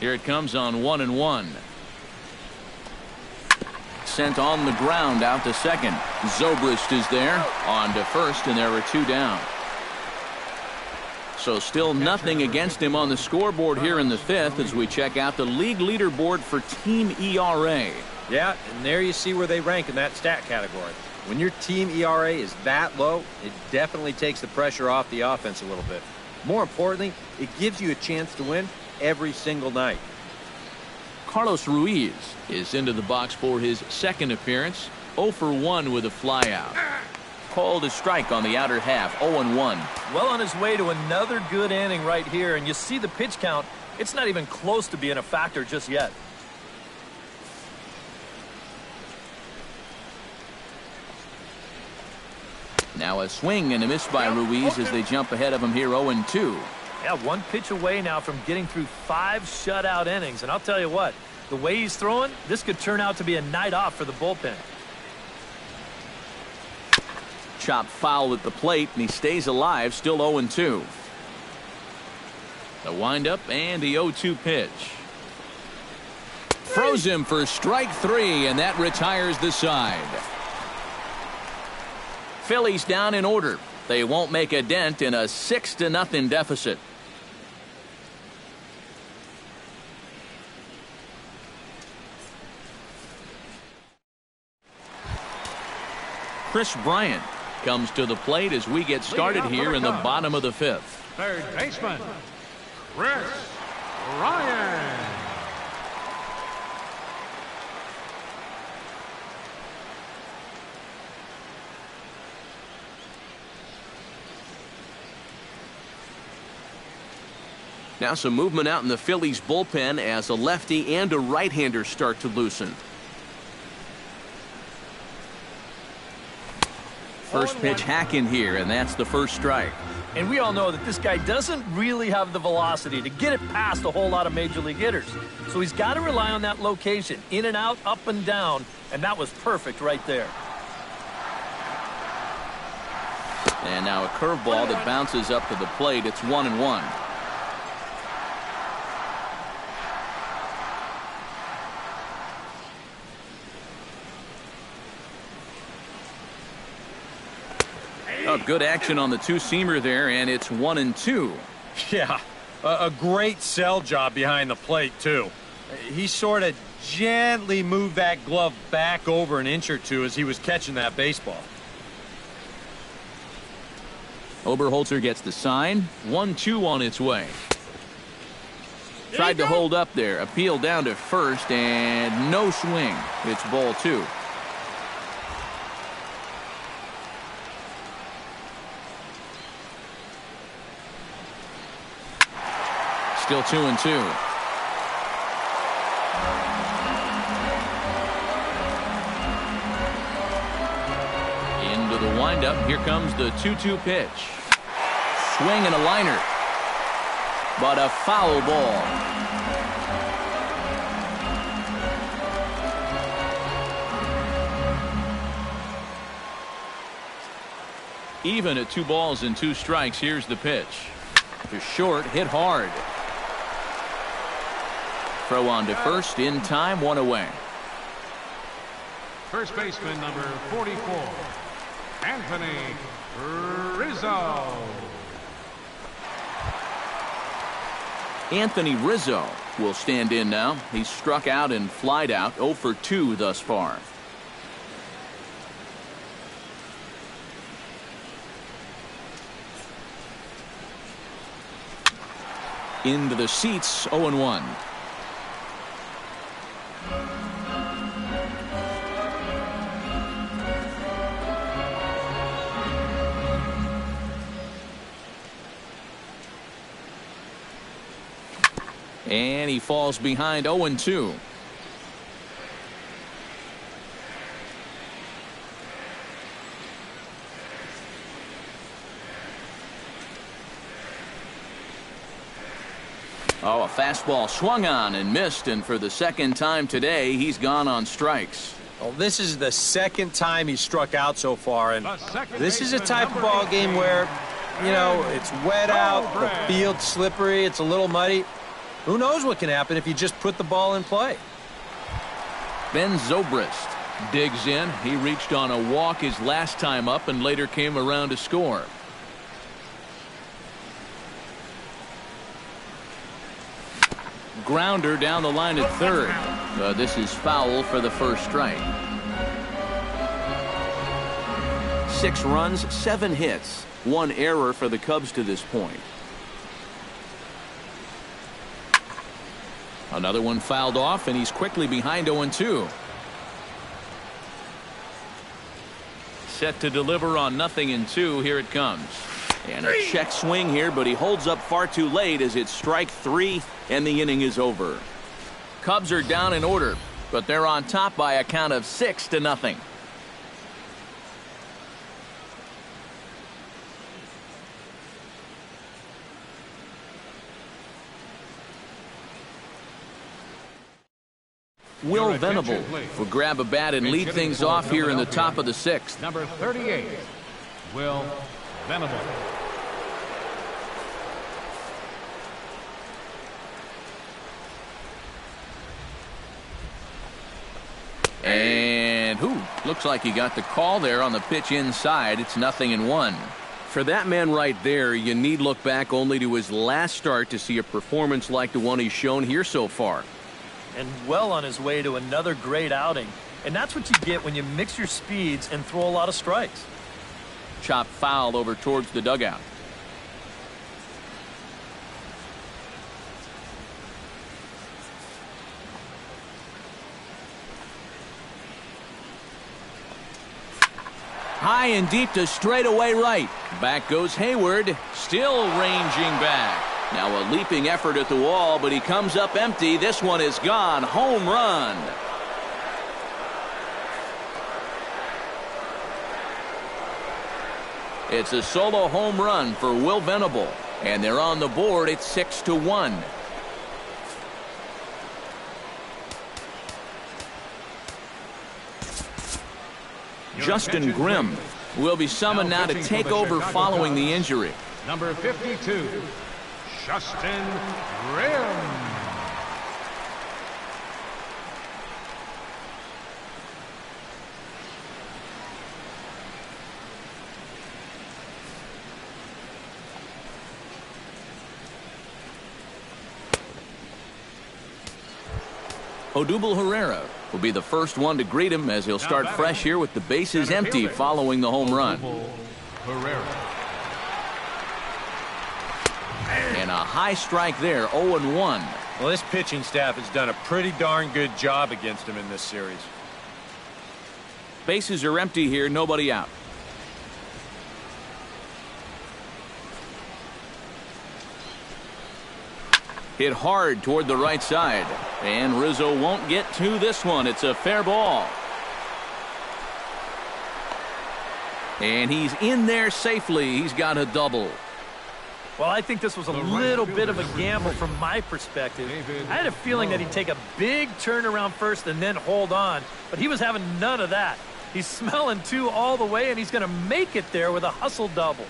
Here it comes on 1-1. Sent on the ground out to second. Zobrist is there. On to first, and there are 2 down. So still nothing against him on the scoreboard here in the 5th as we check out the league leaderboard for team ERA. Yeah, and there you see where they rank in that stat category. When your team ERA is that low, it definitely takes the pressure off the offense a little bit. More importantly, it gives you a chance to win every single night. Carlos Ruiz is into the box for his second appearance. 0 for 1 with a flyout. Called a strike on the outer half. 0-1. Well on his way to another good inning right here, and you see the pitch count. It's not even close to being a factor just yet. Now a swing and a miss by Ruiz as they jump ahead of him here 0-2. Yeah, 1 pitch away now from getting through 5 shutout innings. And I'll tell you what, the way he's throwing, this could turn out to be a night off for the bullpen. Chopped foul at the plate, and he stays alive, still 0-2. The windup and the 0-2 pitch. Throws him for strike 3, and that retires the side. Phillies down in order. They won't make a dent in a 6-0 deficit. Chris Bryant comes to the plate as we get started here in the bottom of the 5th. Third baseman, Chris Bryant. Now some movement out in the Phillies bullpen as a lefty and a right-hander start to loosen. First pitch hack in here, and that's the first strike. And we all know that this guy doesn't really have the velocity to get it past a whole lot of major league hitters. So he's got to rely on that location, in and out, up and down, and that was perfect right there. And now a curveball that bounces up to the plate. It's 1-1. Oh, good action on the two-seamer there, and it's 1-2. Yeah, a great sell job behind the plate, too. He sort of gently moved that glove back over an inch or two as he was catching that baseball. Oberholzer gets the sign. 1-2 on its way. Tried to hold up there. Appeal down to first, and no swing. It's ball 2. Still 2-2. Into the windup. Here comes the 2-2 pitch. Swing and a liner. But a foul ball. Even at 2 balls and 2 strikes. Here's the pitch. To short, hit hard. Throw on to first, in time, 1 away. First baseman number 44, Anthony Rizzo. Anthony Rizzo will stand in now. He's struck out and flied out, 0 for 2 thus far. Into the seats, 0-1. And he falls behind 0-2. Oh, a fastball swung on and missed, and for the second time today, he's gone on strikes. Well, this is the second time he's struck out so far, and this is a type of ball game where, you know, it's wet out, the field's slippery, it's a little muddy. Who knows what can happen if you just put the ball in play? Ben Zobrist digs in. He reached on a walk his last time up and later came around to score. Grounder down the line at third. This is foul for the first strike. 6 runs, 7 hits, 1 error for the Cubs to this point. Another one fouled off, and he's quickly behind 0-2. Set to deliver on 0-2. Here it comes. And a check swing here, but he holds up far too late as it's strike 3, and the inning is over. Cubs are down in order, but they're on top by a count of 6-0. Will Venable will grab a bat and lead things off here in the top of the 6th. Number 38, Will Venable. And looks like he got the call there on the pitch inside. It's 0-1. For that man right there, you need look back only to his last start to see a performance like the one he's shown here so far. And well on his way to another great outing. And that's what you get when you mix your speeds and throw a lot of strikes. Chop foul over towards the dugout. High and deep to straightaway right. Back goes Hayward, still ranging back. Now a leaping effort at the wall, but he comes up empty. This one is gone. Home run. It's a solo home run for Will Venable, and they're on the board at 6-1. Justin Grimm will be summoned now to take over following the injury. Number 52, Justin Grimm. Odubel Herrera will be the first one to greet him as he'll start fresh here with the bases empty following the home run. And a high strike there, 0-1. Well, this pitching staff has done a pretty darn good job against him in this series. Bases are empty here, nobody out. Hit hard toward the right side. And Rizzo won't get to this one. It's a fair ball. And he's in there safely. He's got a double. Well, I think this was a little bit of a gamble from my perspective. I had a feeling that he'd take a big turn around first and then hold on, but he was having none of that. He's smelling 2 all the way, and he's going to make it there with a hustle double.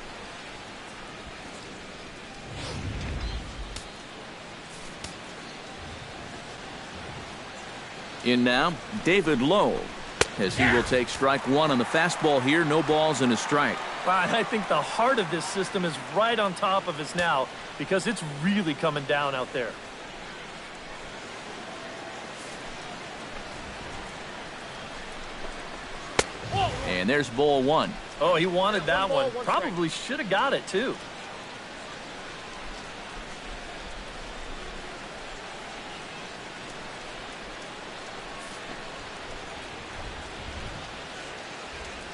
In now, David Lowe, as he will take strike 1 on the fastball here. No balls and a strike. But I think the heart of this system is right on top of us now because it's really coming down out there. And there's ball 1. Oh, he wanted that one. Probably should have got it, too.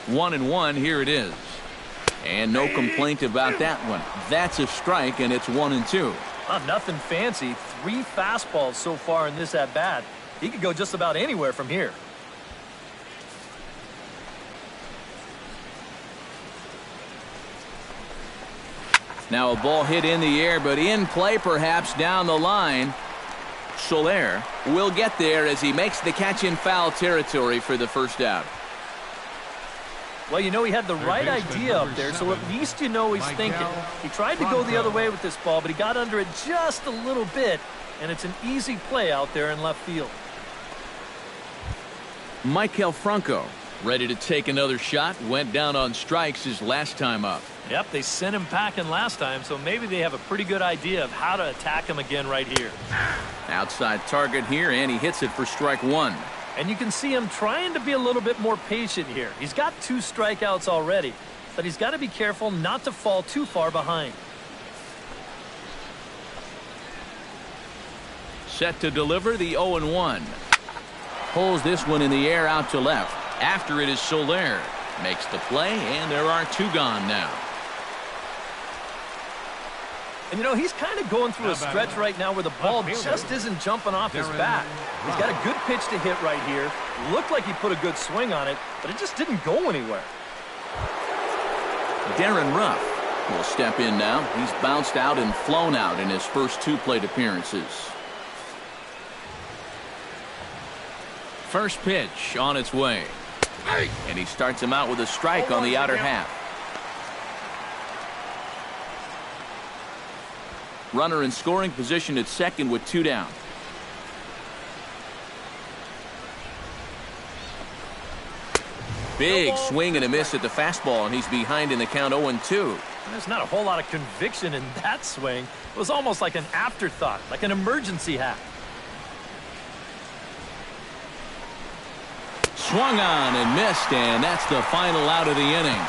One and one, here it is. And no complaint about that one. That's a strike, and it's 1-2. Nothing fancy. 3 fastballs so far in this at-bat. He could go just about anywhere from here. Now a ball hit in the air, but in play perhaps down the line. Soler will get there as he makes the catch in foul territory for the first out. Well, you know, he had the right idea up there, so at least you know he's thinking. He tried to go the other way with this ball, but he got under it just a little bit, and it's an easy play out there in left field. Maikel Franco ready to take another shot. Went down on strikes his last time up. Yep, they sent him packing last time, so maybe they have a pretty good idea of how to attack him again right here. Outside target here, and he hits it for strike 1. And you can see him trying to be a little bit more patient here. He's got 2 strikeouts already, but he's got to be careful not to fall too far behind. Set to deliver the 0-1. Pulls this one in the air out to left. After it is Soler. Makes the play, and there are 2 gone now. And, you know, he's kind of going through a stretch right now where the ball just isn't jumping off his bat. He's got a good pitch to hit right here. Looked like he put a good swing on it, but it just didn't go anywhere. Darren Ruff will step in now. He's bounced out and flown out in his first 2 plate appearances. First pitch on its way. And he starts him out with a strike on the outer half. Runner in scoring position at second with 2 down. Big swing and a miss at the fastball, and he's behind in the count 0-2. There's not a whole lot of conviction in that swing. It was almost like an afterthought, like an emergency hack. Swung on and missed, and that's the final out of the inning.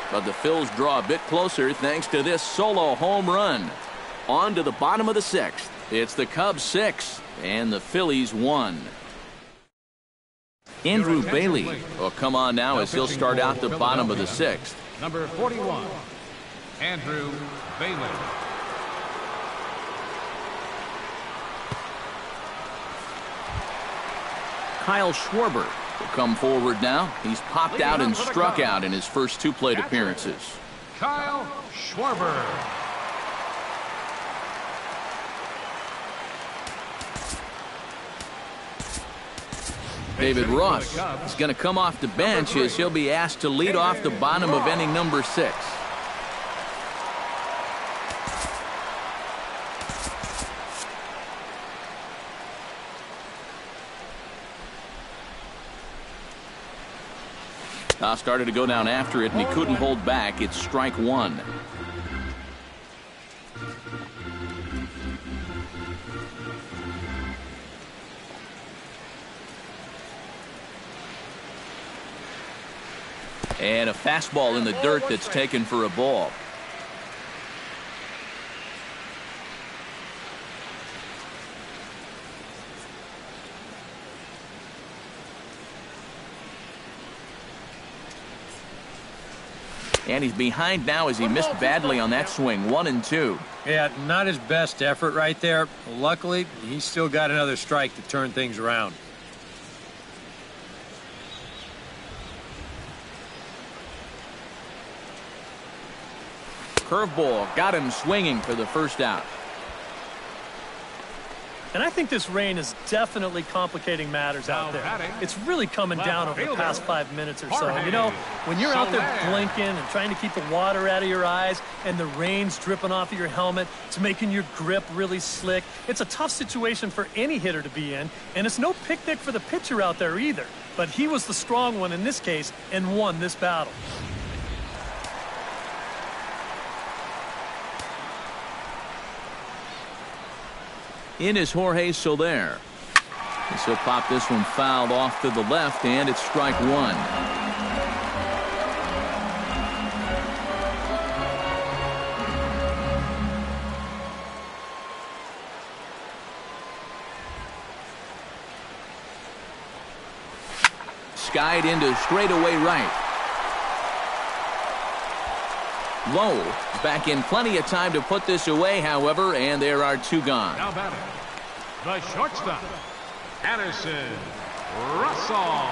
But the Phils draw a bit closer thanks to this solo home run. On to the bottom of the 6th. It's the Cubs 6 and the Phillies 1. Andrew Bailey will come on now as he'll start out the bottom of the 6th. Number 41, Andrew Bailey. Kyle Schwarber will come forward now. He's popped out and struck out in his first 2 plate appearances. Kyle Schwarber. David Ross is going to come off the bench as he'll be asked to lead off the bottom of inning number 6. Started to go down after it, and he couldn't hold back. It's strike 1. And a fastball in the dirt that's taken for a ball. And he's behind now as he missed badly on that swing. 1-2. Yeah, not his best effort right there. Luckily, he's still got another strike to turn things around. Curveball got him swinging for the first out. And I think this rain is definitely complicating matters out there. It's really coming down over the past 5 minutes or so. And you know, when you're out there blinking and trying to keep the water out of your eyes and the rain's dripping off of your helmet, it's making your grip really slick. It's a tough situation for any hitter to be in, and it's no picnic for the pitcher out there either. But he was the strong one in this case and won this battle. In is Jorge Soler. He'll pop this one fouled off to the left, and it's strike one. Skied into straightaway right. Lowe back in plenty of time to put this away, however, and there are two gone. Now batting, the shortstop, Addison Russell.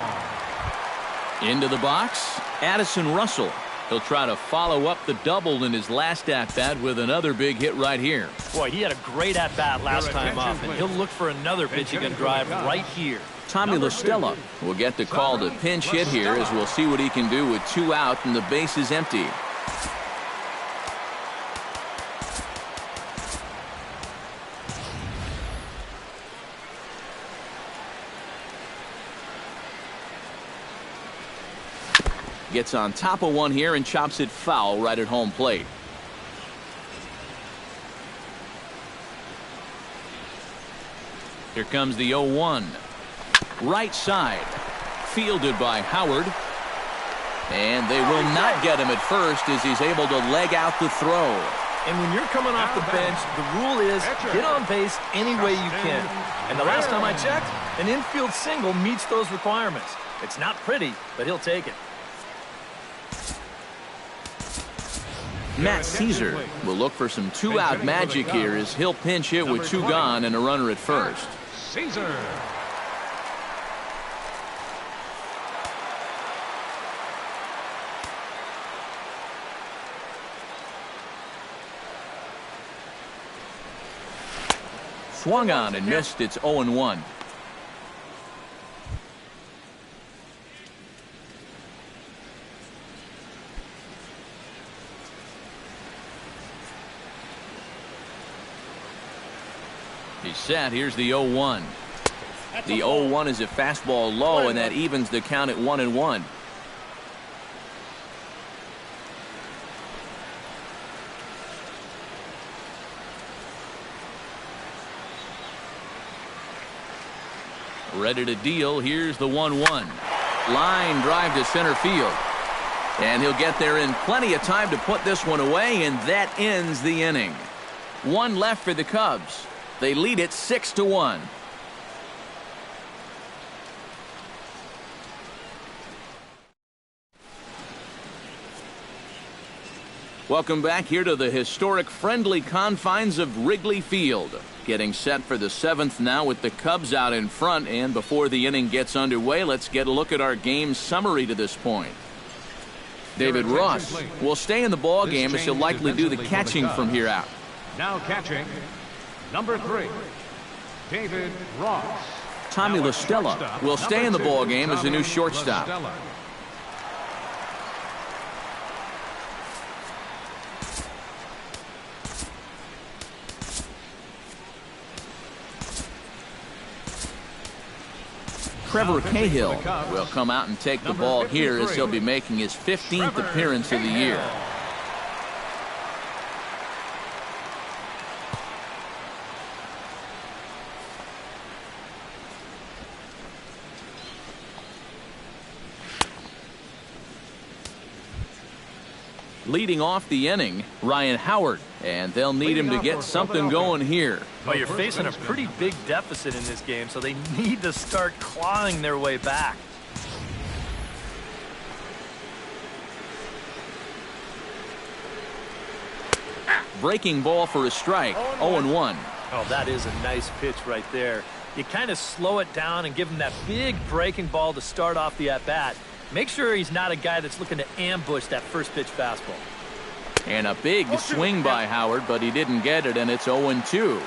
Into the box, Addison Russell. He'll try to follow up the double in his last at-bat with another big hit right here. Boy, he had a great at-bat last time up, and he'll look for another pitching and drive right here. Tommy LaStella will get the call to pinch hit here, as we'll see what he can do with 2 out and the base is empty. Gets on top of one here and chops it foul right at home plate. Here comes the 0-1. Right side. Fielded by Howard. And they will not get him at first as he's able to leg out the throw. And when you're coming off the bench, the rule is get on base any way you can. And the last time I checked, an infield single meets those requirements. It's not pretty, but he'll take it. Matt Caesar will look for some 2-out magic here as he'll pinch hit with 2 gone and a runner at first. Caesar. Swung on and missed. It's 0-1. He's set. Here's the 0-1. The 0-1 is a fastball low, and that evens the count at 1-1. Ready to deal. Here's the 1-1. Line drive to center field. And he'll get there in plenty of time to put this one away, and that ends the inning. 1 left for the Cubs. They lead it 6-1. Welcome back here to the historic friendly confines of Wrigley Field. Getting set for the 7th now with the Cubs out in front, and before the inning gets underway, let's get a look at our game summary to this point. David Ross will stay in the ball game as he'll likely do the catching from here out. Now catching, number 3, David Ross. Tommy LaStella will stay in the ball game as the new shortstop. Trevor Cahill will come out and take the ball here as he'll be making his 15th appearance of the year. Leading off the inning, Ryan Howard, and they'll need him to get something going here. Well, you're facing a pretty big deficit in this game, so they need to start clawing their way back. Breaking ball for a strike, 0-1. Oh, that is a nice pitch right there. You kind of slow it down and give him that big breaking ball to start off the at-bat. Make sure he's not a guy that's looking to ambush that first pitch fastball. And a big swing by Howard, but he didn't get it, and it's 0-2.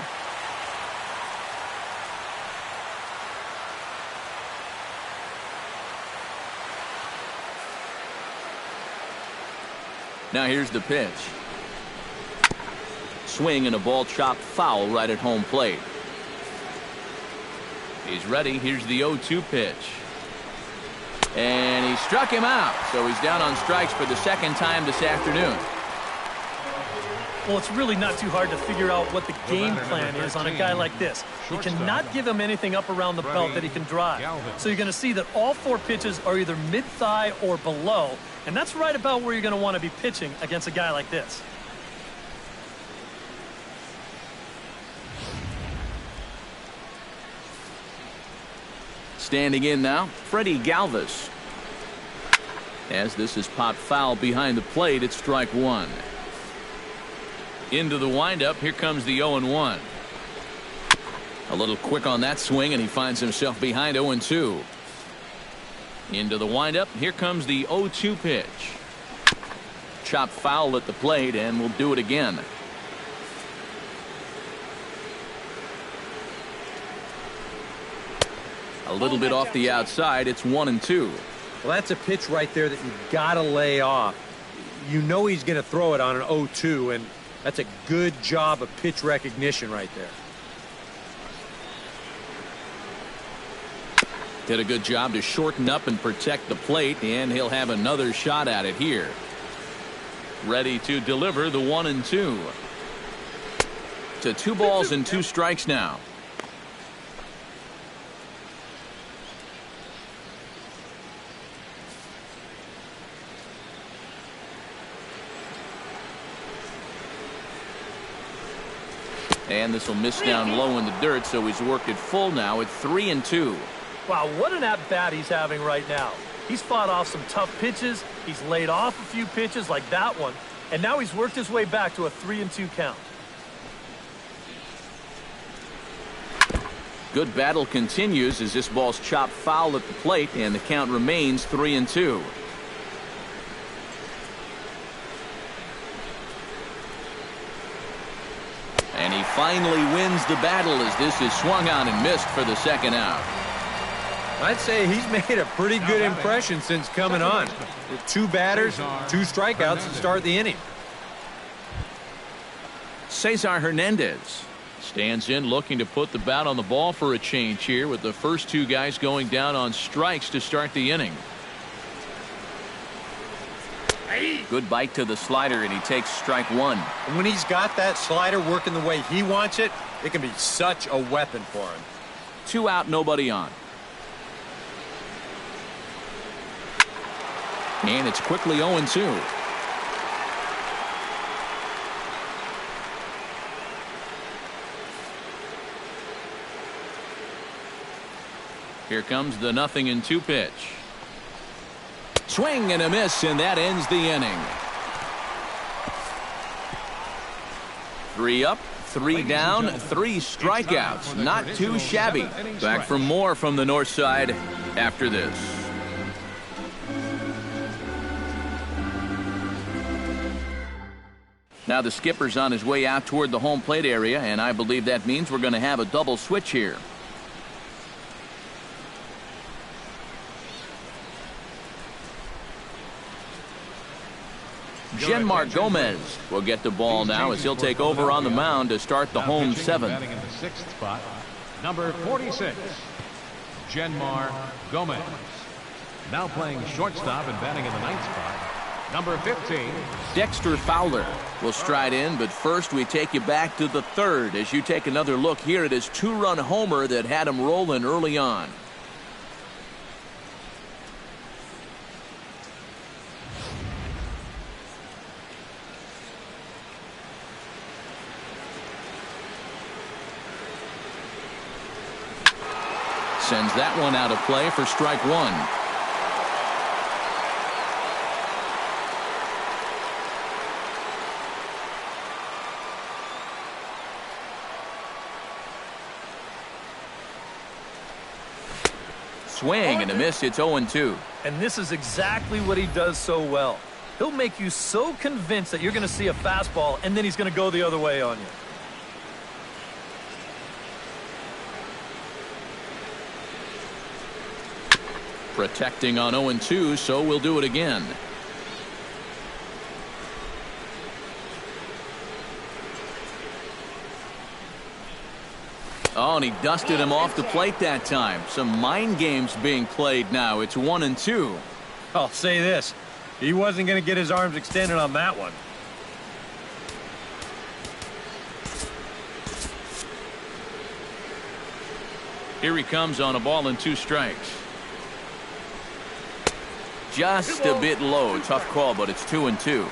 Now here's the pitch. Swing and a ball chopped foul right at home plate. He's ready. Here's the 0-2 pitch. And he struck him out. So he's down on strikes for the second time this afternoon. Well, it's really not too hard to figure out what the game plan is on a guy like this. You cannot give him anything up around the belt that he can drive. So you're going to see that all 4 pitches are either mid-thigh or below, and that's right about where you're going to want to be pitching against a guy like this. Standing in now, Freddie Galvis. As this is popped foul behind the plate, it's strike 1. Into the windup, here comes the 0-1. A little quick on that swing, and he finds himself behind 0-2. Into the windup, here comes the 0-2 pitch. Chopped foul at the plate, and we'll do it again. A little bit off the outside, it's 1-2. Well, that's a pitch right there that you've got to lay off. You know he's going to throw it on an 0-2, and that's a good job of pitch recognition right there. Did a good job to shorten up and protect the plate, and he'll have another shot at it here. Ready to deliver the 1-2. To 2 balls and 2 strikes now. And this will miss down low in the dirt, so he's worked it full now at 3-2. Wow, what an at-bat he's having right now. He's fought off some tough pitches. He's laid off a few pitches like that one. And now he's worked his way back to a 3-2 count. Good battle continues as this ball's chopped foul at the plate, and the count remains 3-2. And he finally wins the battle as this is swung on and missed for the second out. I'd say he's made a pretty good impression since coming on. With 2 batters, 2 strikeouts to start the inning. Cesar Hernandez stands in looking to put the bat on the ball for a change here with the first 2 guys going down on strikes to start the inning. Good bite to the slider, and he takes strike 1. And when he's got that slider working the way he wants it, it can be such a weapon for him. 2 out, nobody on. And it's quickly 0-2. Here comes the 0-2 pitch. Swing and a miss, and that ends the inning. 3 up, 3 down, 3 strikeouts. Not too shabby. Back for more from the north side after this. Now the skipper's on his way out toward the home plate area, and I believe that means we're going to have a double switch here. Genmar Gomez will get the ball now as he'll take over on the mound to start the home 7th. Batting in the 6th spot, number 46, Genmar Gomez. Now playing shortstop and batting in the 9th spot, number 15, Dexter Fowler will stride in, but first we take you back to the 3rd as you take another look here at his 2-run homer that had him rolling early on. Sends that one out of play for strike 1. Swing and a miss. It's 0-2. And this is exactly what he does so well. He'll make you so convinced that you're going to see a fastball, and then he's going to go the other way on you. Protecting on 0-2, so we'll do it again. Oh, and he dusted him off the plate that time. Some mind games being played now. It's 1-2. I'll say this. He wasn't going to get his arms extended on that one. Here he comes on a ball and 2 strikes. Just a bit low. Tough call, but it's 2-2.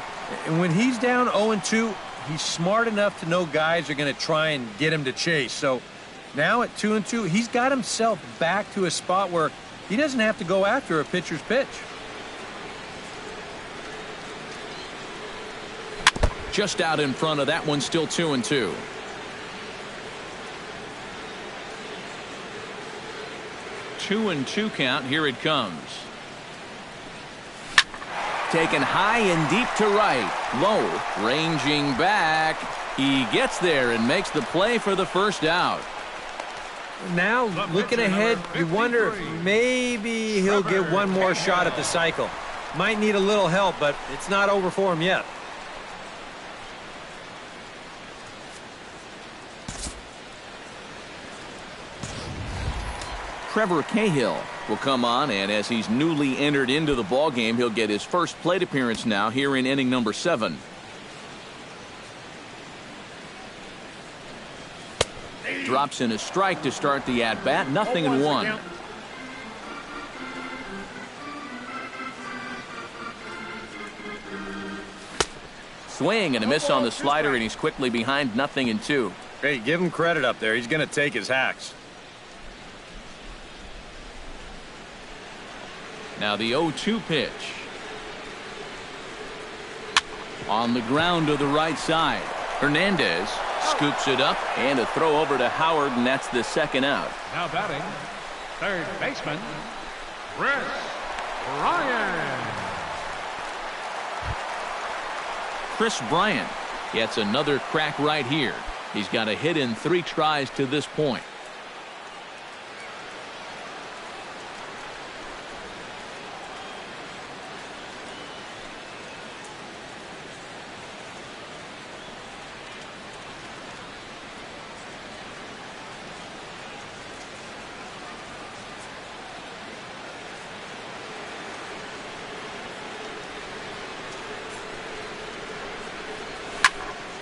And when he's down 0-2, he's smart enough to know guys are going to try and get him to chase. So now at 2-2, he's got himself back to a spot where he doesn't have to go after a pitcher's pitch. Just out in front of that one, still 2-2. Two and 2 count. Here it comes. Taken high and deep to right. Low, ranging back. He gets there and makes the play for the first out. Now, looking ahead, you wonder if maybe he'll get one more shot at the cycle. Might need a little help, but it's not over for him yet. Trevor Cahill will come on, and as he's newly entered into the ballgame, he'll get his first plate appearance now here in inning number 7. Drops in a strike to start the at-bat. 0-1. Swing and a miss on the slider, and he's quickly behind 0-2. Hey, give him credit up there. He's going to take his hacks. Now the 0-2 pitch. On the ground to the right side. Hernandez scoops it up, and a throw over to Howard, and that's the second out. Now batting, third baseman, Chris Bryant. Chris Bryant gets another crack right here. He's got a hit in 3 tries to this point.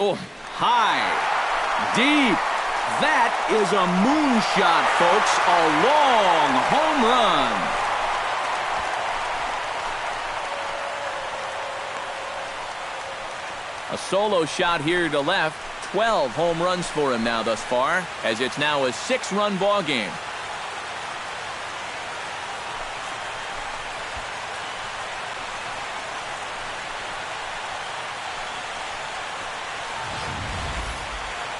Oh, high, deep. That is a moonshot, folks. A long home run. A solo shot here to left. 12 home runs for him now thus far, as it's now a 6-run ball game.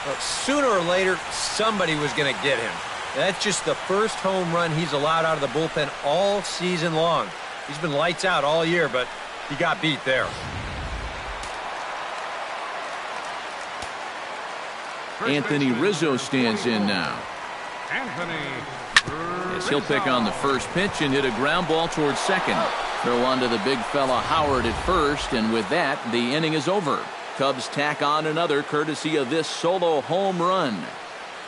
Well, sooner or later, somebody was going to get him. That's just the first home run he's allowed out of the bullpen all season long. He's been lights out all year, but he got beat there. Anthony Rizzo stands in now. Yes, he'll pick on the first pitch and hit a ground ball towards second. Throw on to the big fella Howard at first, and with that, the inning is over. Cubs tack on another courtesy of this solo home run.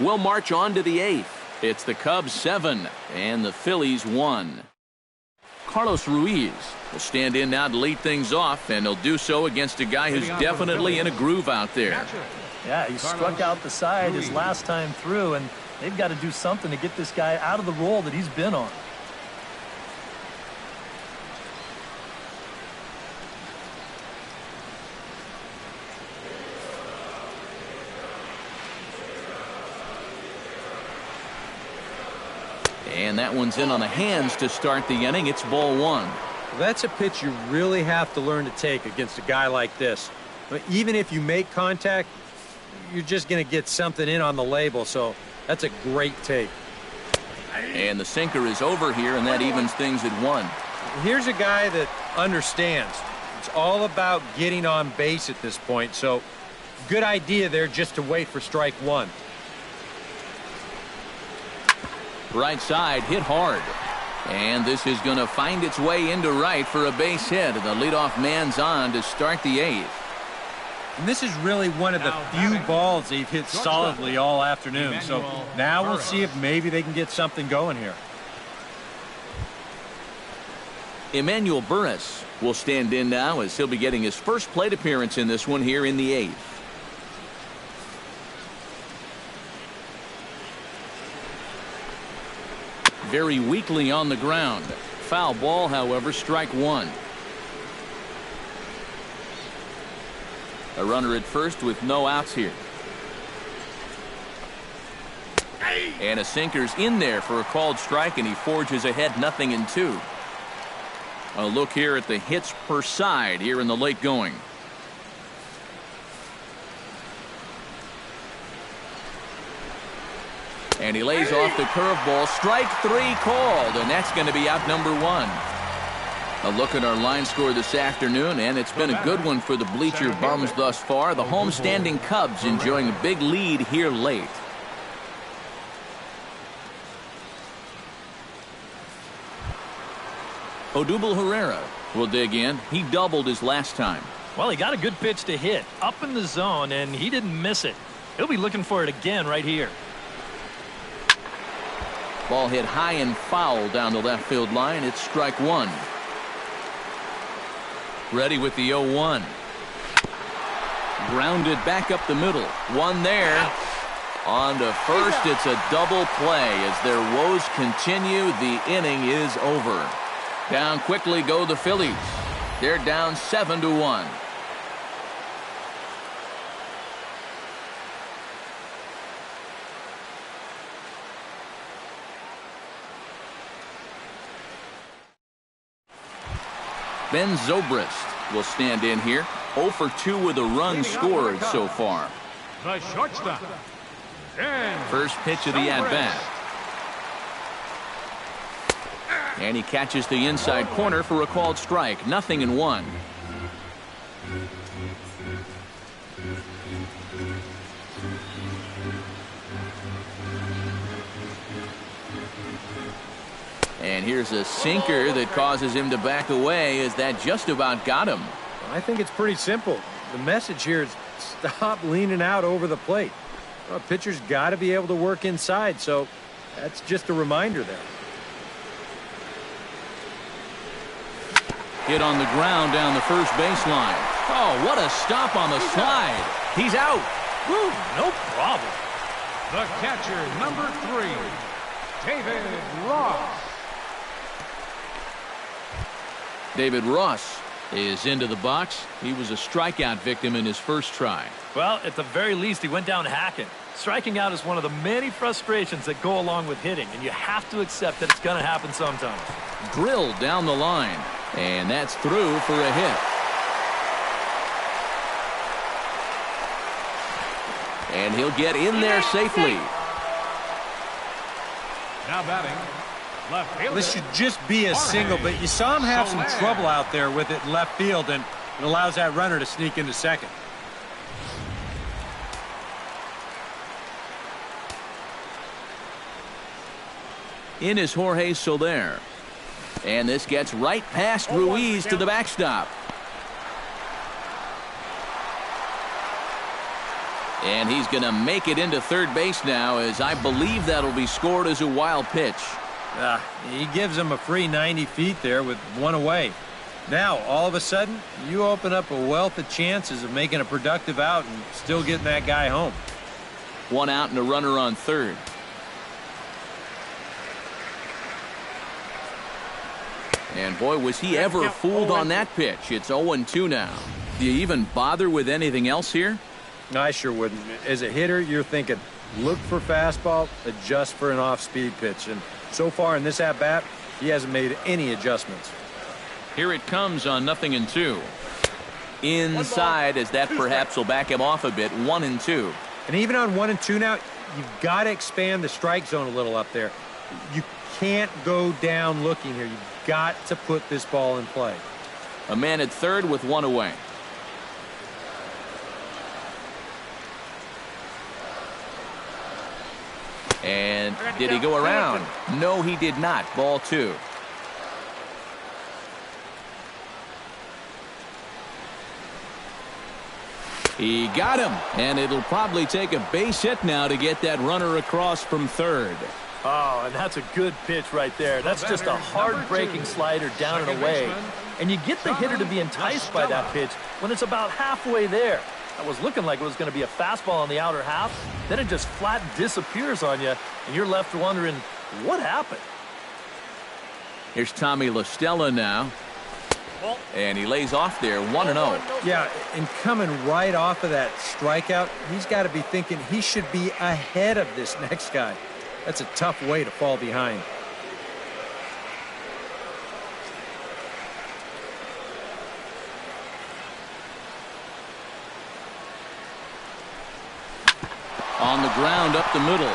We'll march on to the 8th. It's the Cubs 7 and the Phillies 1. Carlos Ruiz will stand in now to lead things off, and he'll do so against a guy who's definitely in a groove out there. Yeah, he struck out the side his last time through, and they've got to do something to get this guy out of the role that he's been on. And that one's in on the hands to start the inning. It's ball 1. That's a pitch you really have to learn to take against a guy like this. But even if you make contact, you're just going to get something in on the label, so that's a great take. And the sinker is over here, and that evens things at 1. Here's a guy that understands. It's all about getting on base at this point, so good idea there just to wait for strike 1. Right side hit hard, and this is going to find its way into right for a base hit. The leadoff man's on to start the 8th. And this is really one of the few balls they've hit solidly all afternoon. So now we'll see if maybe they can get something going here. Emmanuel Burris will stand in now as he'll be getting his first plate appearance in this one here in the 8th. Very weakly on the ground. Foul ball, however, strike one. A runner at first with no outs here. And a sinker's in there for a called strike, and he forges ahead 0-2. A look here at the hits per side here in the late going. And he lays off the curveball. Strike 3 called, and that's going to be out number 1. A look at our line score this afternoon, and it's been a good one for the bleacher bums thus far. The homestanding Cubs enjoying a big lead here late. Odubel Herrera will dig in. He doubled his last time. Well, he got a good pitch to hit up in the zone, and he didn't miss it. He'll be looking for it again right here. Ball hit high and foul down the left field line. It's strike 1. Ready with the 0-1. Grounded back up the middle. One there. On to first. It's a double play. As their woes continue, the inning is over. Down quickly go the Phillies. They're down 7-1. Ben Zobrist will stand in here. 0 for 2 with a run scored so far. The shortstop. First pitch of the at-bat. And he catches the inside corner for a called strike. 0-1. And here's a sinker that causes him to back away, as that just about got him. I think it's pretty simple. The message here is stop leaning out over the plate. Well, pitcher's got to be able to work inside, so that's just a reminder there. Hit on the ground down the first baseline. Oh, what a stop on the slide. He's out. Woo, no problem. The catcher, number 3, David Ross. David Ross is into the box. He was a strikeout victim in his first try. Well, at the very least, he went down hacking. Striking out is one of the many frustrations that go along with hitting, and you have to accept that it's going to happen sometimes. Drilled down the line, and that's through for a hit. And he'll get in there safely. Now batting, left fielder. This should just be a single, but you saw him have some trouble out there with it in left field, and it allows that runner to sneak into second. In is Jorge Soler. And this gets right past Ruiz to the backstop. And he's going to make it into third base now, as I believe that'll be scored as a wild pitch. He gives him a free 90 feet there with one away. Now, all of a sudden, you open up a wealth of chances of making a productive out and still getting that guy home. One out and a runner on third. And boy, was he ever fooled on that pitch. It's 0-2 now. Do you even bother with anything else here? No, I sure wouldn't. As a hitter, you're thinking, look for fastball, adjust for an off-speed pitch. And so far in this at-bat, he hasn't made any adjustments. Here it comes on 0-2. Inside, as that perhaps will back him off a bit. 1-2. And even on 1-2 now, you've got to expand the strike zone a little up there. You can't go down looking here. You've got to put this ball in play. A man at third with one away. And did he go around? No, he did not. Ball 2. He got him, and it'll probably take a base hit now to get that runner across from third. Oh, and that's a good pitch right there. That's just a hard-breaking slider down and away. And you get the hitter to be enticed by that pitch when it's about halfway there. That was looking like it was going to be a fastball on the outer half. Then it just flat disappears on you, and you're left wondering, what happened? Here's Tommy La Stella now. And he lays off there, 1-0. Yeah, and coming right off of that strikeout, he's got to be thinking he should be ahead of this next guy. That's a tough way to fall behind. On the ground up the middle.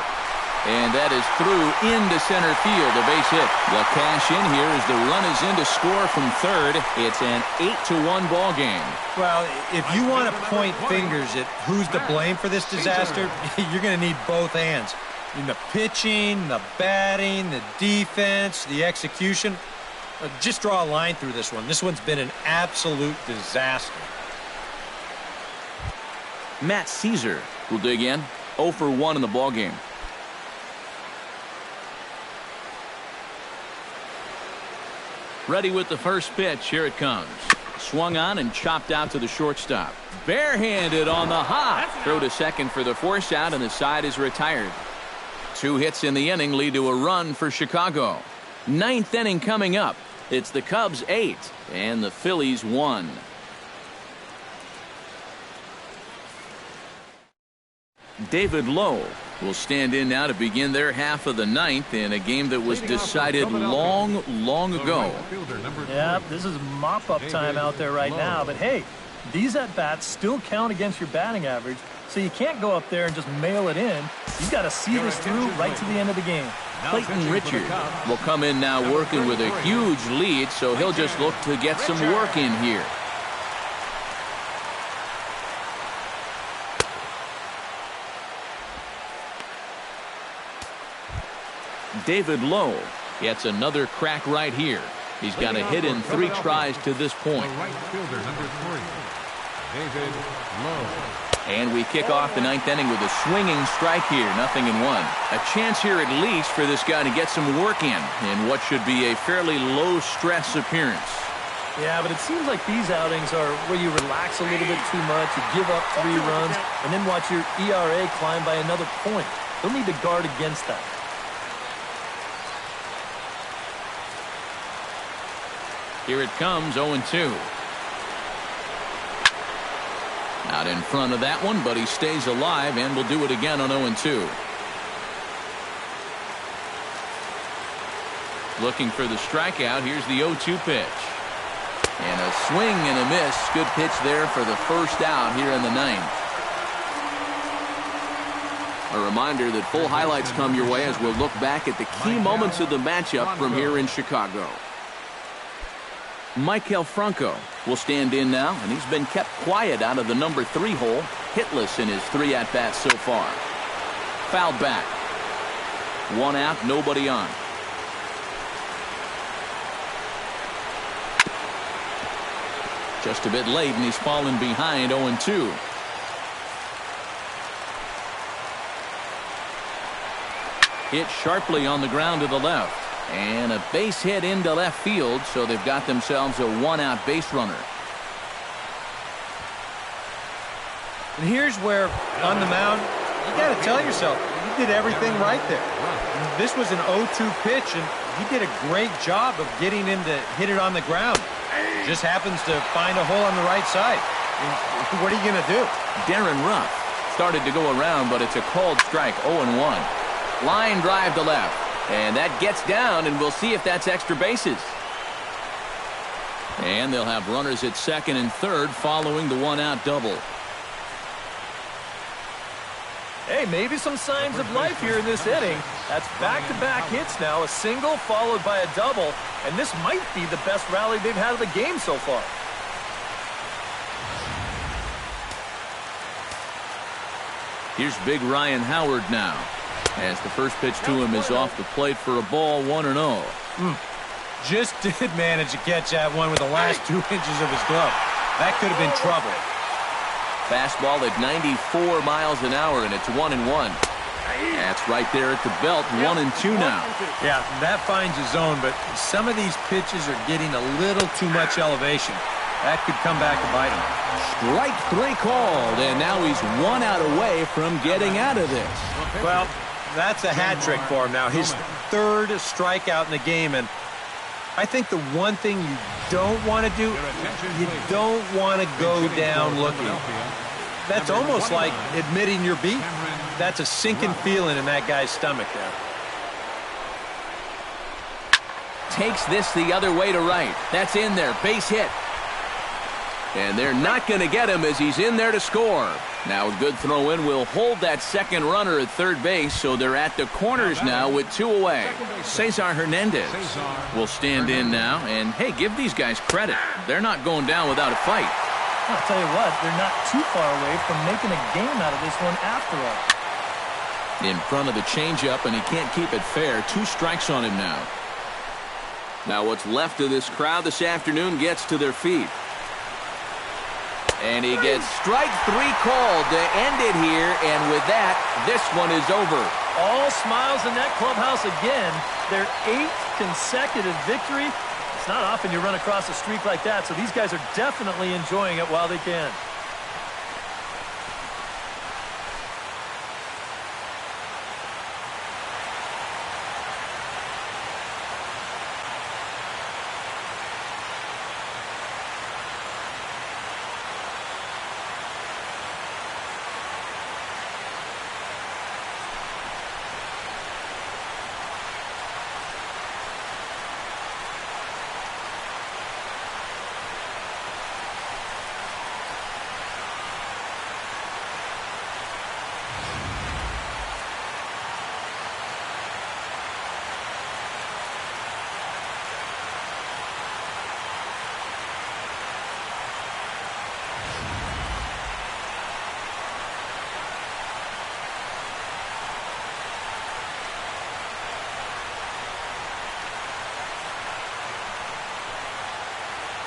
And that is through into center field, a base hit. The cash in here as the run is in to score from third. It's an 8-1 ball game. Well, if you want to point fingers at who's to blame for this disaster, you're going to need both hands. In the pitching, the batting, the defense, the execution. Just draw a line through this one. This one's been an absolute disaster. Matt Caesar will dig in. 0 for 1 in the ball game. Ready with the first pitch. Here it comes. Swung on and chopped out to the shortstop. Barehanded on the hop. Throw to second for the force out, and the side is retired. 2 hits in the inning lead to a run for Chicago. 9th inning coming up. It's the Cubs 8 and the Phillies 1. David Lowe will stand in now to begin their half of the 9th in a game that was decided long ago. Yep, this is mop-up time out there right now. But, hey, these at-bats still count against your batting average, so you can't go up there and just mail it in. You've got to see this through right to the end of the game. Clayton Richard will come in now working with a huge lead, so he'll just look to get some work in here. David Lowe gets another crack right here. He's got a hit in 3 tries to this point. Right fielder, number 3, David Lowe. And we kick off the 9th inning with a swinging strike here, 0-1. A chance here at least for this guy to get some work in what should be a fairly low-stress appearance. Yeah, but it seems like these outings are where you relax a little bit too much, you give up 3 runs, and then watch your ERA climb by another point. They'll need to guard against that. Here it comes, 0-2. Out in front of that one, but he stays alive and will do it again on 0-2. Looking for the strikeout. Here's the 0-2 pitch. And a swing and a miss. Good pitch there for the first out here in the 9th. A reminder that full highlights come your way as we'll look back at the key moments of the matchup from here in Chicago. Maikel Franco will stand in now, and he's been kept quiet out of the number 3 hole, hitless in his 3 at-bats so far. Fouled back. 1 out, nobody on. Just a bit late, and he's fallen behind 0-2. Hit sharply on the ground to the left. And a base hit into left field, so they've got themselves a 1-out base runner. And here's where, on the mound, you got to tell yourself, you did everything right there. This was an 0-2 pitch, and he did a great job of getting him to hit it on the ground. Just happens to find a hole on the right side. I mean, what are you going to do? Darren Ruff started to go around, but it's a called strike, 0-1. Line drive to left. And that gets down, and we'll see if that's extra bases. And they'll have runners at second and third following the 1-out double. Hey, maybe some signs of life here in this inning. That's back-to-back hits now, a single followed by a double, and this might be the best rally they've had of the game so far. Here's big Ryan Howard now, as the first pitch to him is off the plate for a ball, 1-0. Just did manage to catch that one with the last 2 inches of his glove. That could have been trouble. Fastball at 94 miles an hour, and it's 1-1. That's right there at the belt, 1-2 now. Yeah, that finds a zone, but some of these pitches are getting a little too much elevation. That could come back to bite him. Strike 3 called, and now he's 1 out away from getting out of this. Well, that's a hat trick for him now. His 3rd strikeout in the game, and I think the one thing you don't want to do, you don't want to go down looking. That's almost like admitting you're beat. That's a sinking feeling in that guy's stomach there. Takes this the other way to right. That's in there. Base hit. And they're not going to get him as he's in there to score. Now a good throw in will hold that second runner at third base, so they're at the corners now with 2 away. Cesar Hernandez will stand in now, and hey, give these guys credit. They're not going down without a fight. I'll tell you what, they're not too far away from making a game out of this one after all. In front of the changeup, and he can't keep it fair. 2 strikes on him now. Now what's left of this crowd this afternoon gets to their feet. And he gets strike 3 called to end it here, and with that, this one is over. All smiles in that clubhouse again. Their 8th consecutive victory. It's not often you run across a streak like that, so these guys are definitely enjoying it while they can.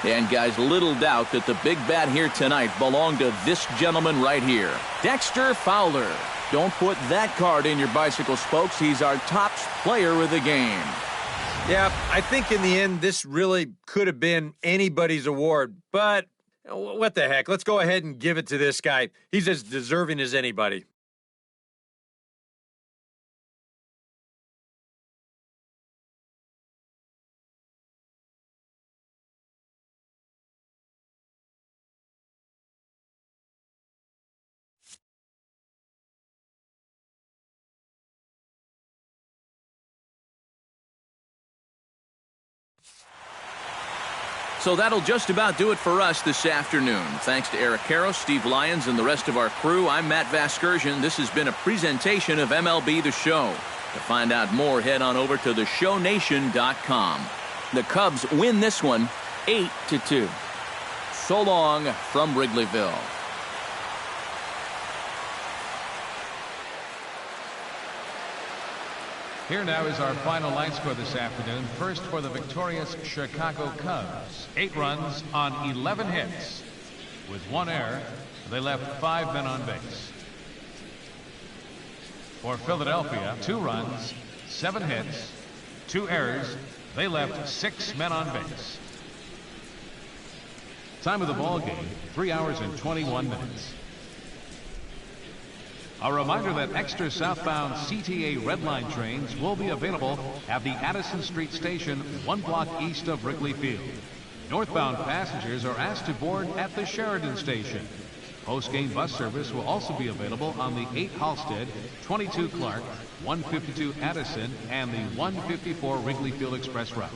And guys, little doubt that the big bat here tonight belonged to this gentleman right here, Dexter Fowler. Don't put that card in your bicycle spokes. He's our top player of the game. Yeah, I think in the end, this really could have been anybody's award. But what the heck? Let's go ahead and give it to this guy. He's as deserving as anybody. So that'll just about do it for us this afternoon. Thanks to Eric Karros, Steve Lyons, and the rest of our crew. I'm Matt Vasgersian. This has been a presentation of MLB The Show. To find out more, head on over to theshownation.com. The Cubs win this one 8-2. So long from Wrigleyville. Here now is our final line score this afternoon. First for the victorious Chicago Cubs. 8 runs on 11 hits. With 1 error, they left 5 men on base. For Philadelphia, 2 runs, 7 hits, 2 errors. They left 6 men on base. Time of the ball game, 3 hours and 21 minutes. A reminder that extra southbound CTA Red Line trains will be available at the Addison Street Station 1 block east of Wrigley Field. Northbound passengers are asked to board at the Sheridan Station. Post-game bus service will also be available on the 8 Halstead, 22 Clark, 152 Addison, and the 154 Wrigley Field Express routes.